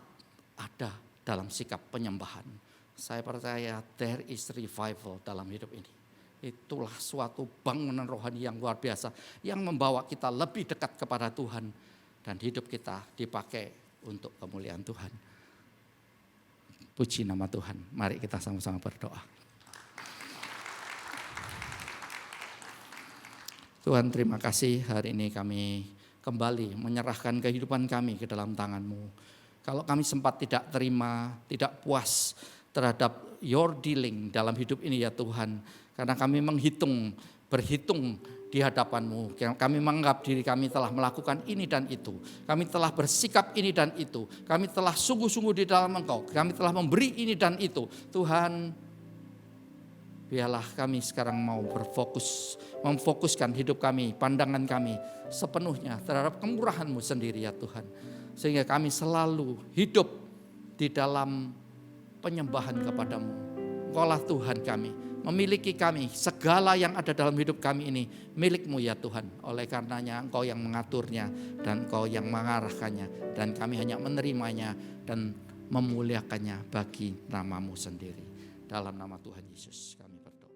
G: ada dalam sikap penyembahan. Saya percaya there is revival dalam hidup ini. Itulah suatu bangunan rohani yang luar biasa yang membawa kita lebih dekat kepada Tuhan, dan hidup kita dipakai untuk kemuliaan Tuhan. Puji nama Tuhan. Mari kita sama-sama berdoa. Tuhan, terima kasih hari ini kami kembali menyerahkan kehidupan kami ke dalam tangan-Mu. Kalau kami sempat tidak terima, tidak puas terhadap your dealing dalam hidup ini ya Tuhan, karena kami berhitung di hadapan-Mu. Kami menganggap diri kami telah melakukan ini dan itu. Kami telah bersikap ini dan itu. Kami telah sungguh-sungguh di dalam Engkau. Kami telah memberi ini dan itu. Tuhan, biarlah kami sekarang mau memfokuskan hidup kami, pandangan kami sepenuhnya terhadap kemurahan-Mu sendiri ya Tuhan. Sehingga kami selalu hidup di dalam penyembahan kepada-Mu. Engkaulah Tuhan kami. Memiliki kami, segala yang ada dalam hidup kami ini milik-Mu ya Tuhan. Oleh karenanya Engkau yang mengaturnya dan Engkau yang mengarahkannya, dan kami hanya menerimanya dan memuliakannya bagi nama-Mu sendiri. Dalam nama Tuhan Yesus kami berdoa.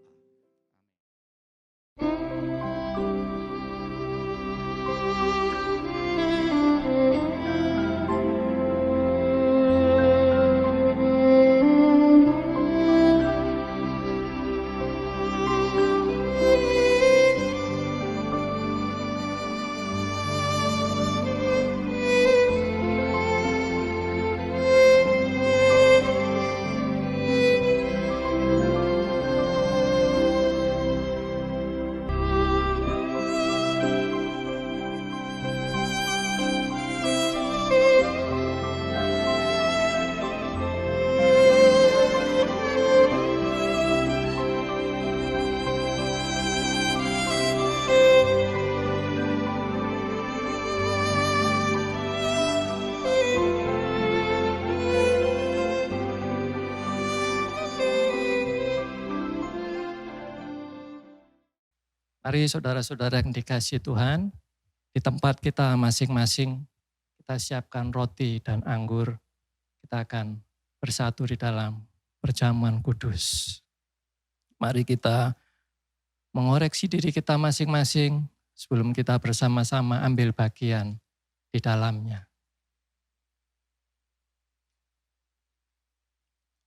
F: Mari saudara-saudara yang dikasihi Tuhan, di tempat kita masing-masing, kita siapkan roti dan anggur. Kita akan bersatu di dalam perjamuan kudus. Mari kita mengoreksi diri kita masing-masing sebelum kita bersama-sama ambil bagian di dalamnya.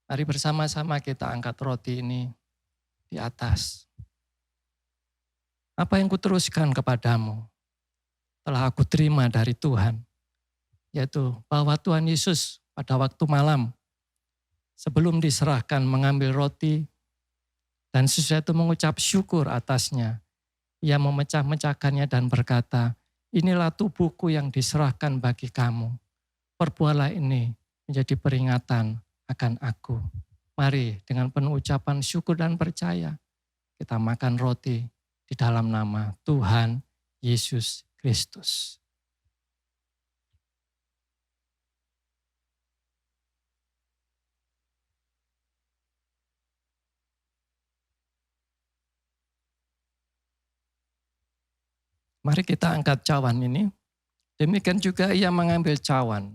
F: Mari bersama-sama kita angkat roti ini di atas. Apa yang kuteruskan kepadamu telah aku terima dari Tuhan, yaitu bahwa Tuhan Yesus pada waktu malam sebelum diserahkan mengambil roti dan sesudah itu mengucap syukur atasnya, ia memecah-mecahkannya dan berkata, inilah tubuhku yang diserahkan bagi kamu, perbuatlah ini menjadi peringatan akan aku. Mari dengan penuh ucapan syukur dan percaya kita makan roti di dalam nama Tuhan Yesus Kristus. Mari kita angkat cawan ini. Demikian juga ia mengambil cawan.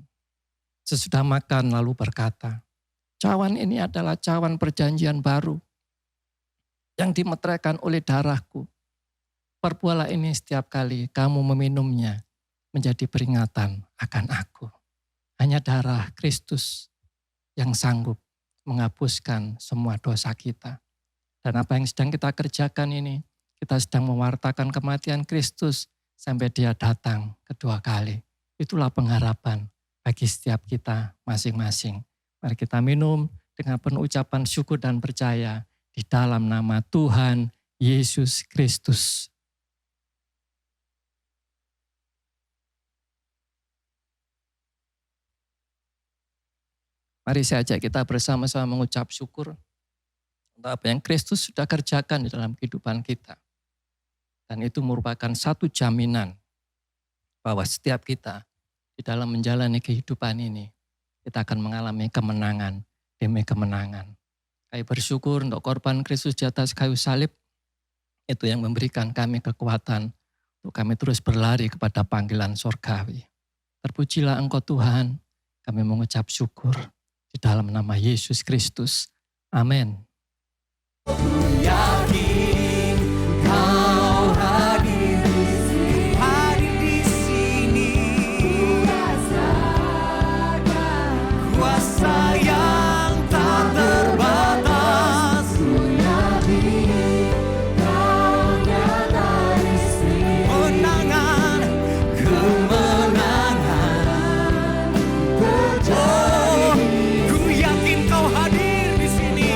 F: Sesudah makan lalu berkata, cawan ini adalah cawan perjanjian baru yang dimeteraikan oleh darahku. Perbuatlah ini setiap kali kamu meminumnya menjadi peringatan akan aku. Hanya darah Kristus yang sanggup menghapuskan semua dosa kita. Dan apa yang sedang kita kerjakan ini, kita sedang mewartakan kematian Kristus sampai dia datang kedua kali. Itulah pengharapan bagi setiap kita masing-masing. Mari kita minum dengan penuh ucapan syukur dan percaya di dalam nama Tuhan Yesus Kristus. Mari saya ajak kita bersama-sama mengucap syukur untuk apa yang Kristus sudah kerjakan di dalam kehidupan kita. Dan itu merupakan satu jaminan bahwa setiap kita di dalam menjalani kehidupan ini, kita akan mengalami kemenangan demi kemenangan. Kami bersyukur untuk korban Kristus di atas kayu salib, itu yang memberikan kami kekuatan untuk kami terus berlari kepada panggilan surgawi. Terpujilah Engkau Tuhan, kami mengucap syukur di dalam nama Yesus Kristus. Amin.
H: Yakin kau hadir di sini, kuasa yang tak terbatas, kemenangan, oh, ku yakin kau hadir di sini.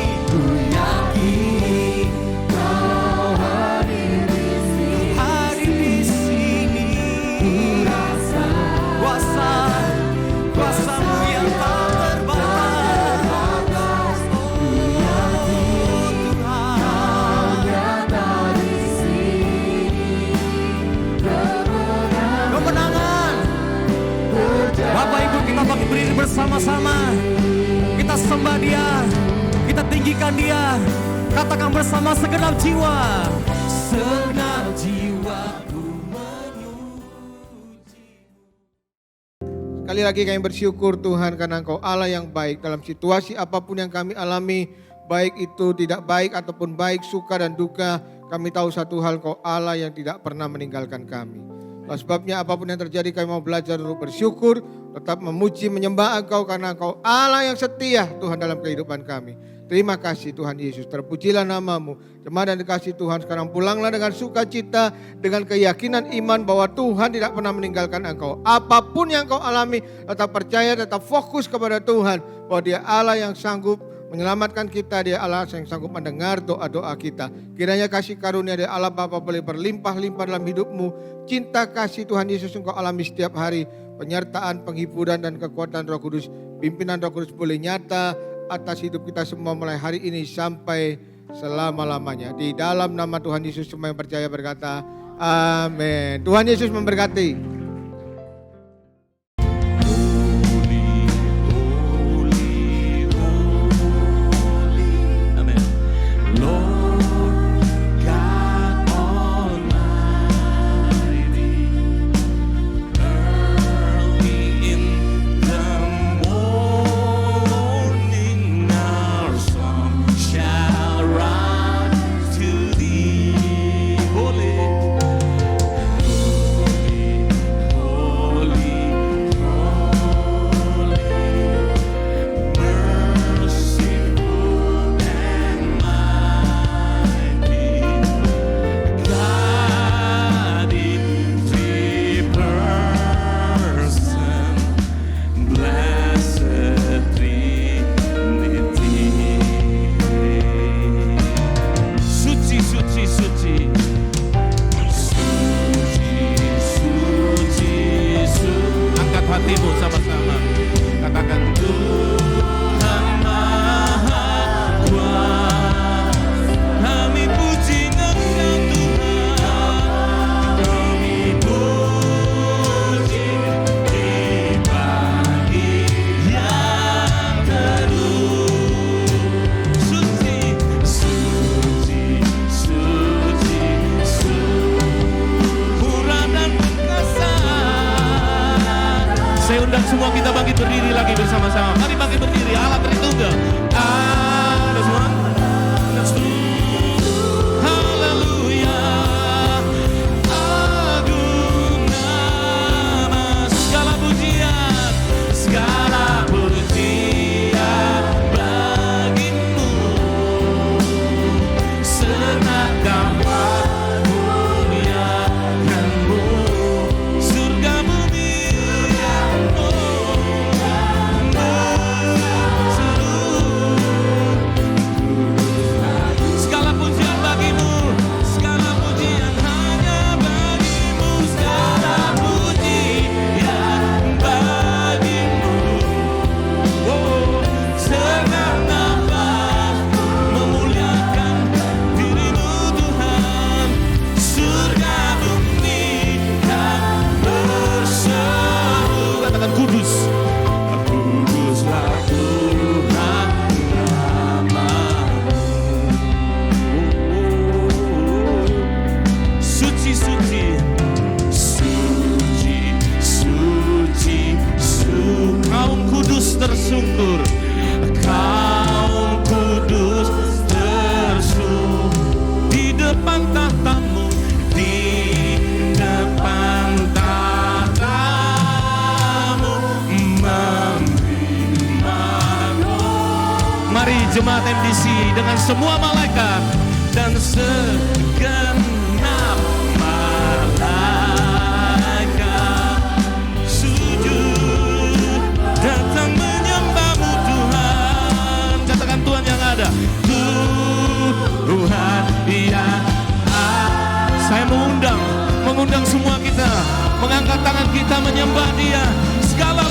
H: Kuasamu yang tak terbatas, oh Tuhan. Kemenangan. Bapak Ibu, kita berdiri bersama-sama. Kita sembah Dia, kita tinggikan Dia. Katakan bersama segenap jiwa. Segenap jiwaku memuji.
I: Sekali lagi kami bersyukur Tuhan karena Engkau Allah yang baik dalam situasi apapun yang kami alami, baik itu tidak baik ataupun baik, suka dan duka. Kami tahu satu hal, Engkau Allah yang tidak pernah meninggalkan kami. Oleh sebabnya apapun yang terjadi kami mau belajar untuk bersyukur, tetap memuji, menyembah Engkau karena Engkau Allah yang setia Tuhan dalam kehidupan kami. Terima kasih Tuhan Yesus, terpujilah namamu. Jemaat dan dikasih Tuhan, sekarang pulanglah dengan sukacita, dengan keyakinan iman bahwa Tuhan tidak pernah meninggalkan engkau. Apapun yang engkau alami, tetap percaya, tetap fokus kepada Tuhan. Bahwa Dia Allah yang sanggup menyelamatkan kita, Dia Allah yang sanggup mendengar doa-doa kita. Kiranya kasih karunia dari Allah Bapa boleh berlimpah-limpah dalam hidupmu. Cinta kasih Tuhan Yesus engkau alami setiap hari. Penyertaan, penghiburan dan kekuatan Roh Kudus, pimpinan Roh Kudus boleh nyata atas hidup kita semua mulai hari ini sampai selama-lamanya. Di dalam nama Tuhan Yesus semua yang percaya berkata, amin. Tuhan Yesus memberkati.
B: berdiri lagi bersama-sama. Mari bangkit berdiri, Allah Tritunggal. Ada semua? Let's do. Haleluya. Agung nama, segala pujian bagimu. Senang dapat muliakanmu. Surga bumi segala pujian bagimu, segala pujian hanya bagimu, segala pujian bagimu. Oh, senang dapat memuliakan dirimu Tuhan. Surga bumi dan berseru. Katakan kudus. Kuduslah Tuhan namamu. Suci, suci, suci, suci, kaum kudus tersungkur, kaum kudus tersungkur di depan tatamu, di depan tatamu membimbangmu. Mari jemaat MDC dengan semua malaikat dan segenap malaikat sujud datang menyembahmu Tuhan. Katakan Tuhan yang ada. Tuhan yang ada. Saya mengundang semua kita mengangkat tangan kita menyembah Dia. Segala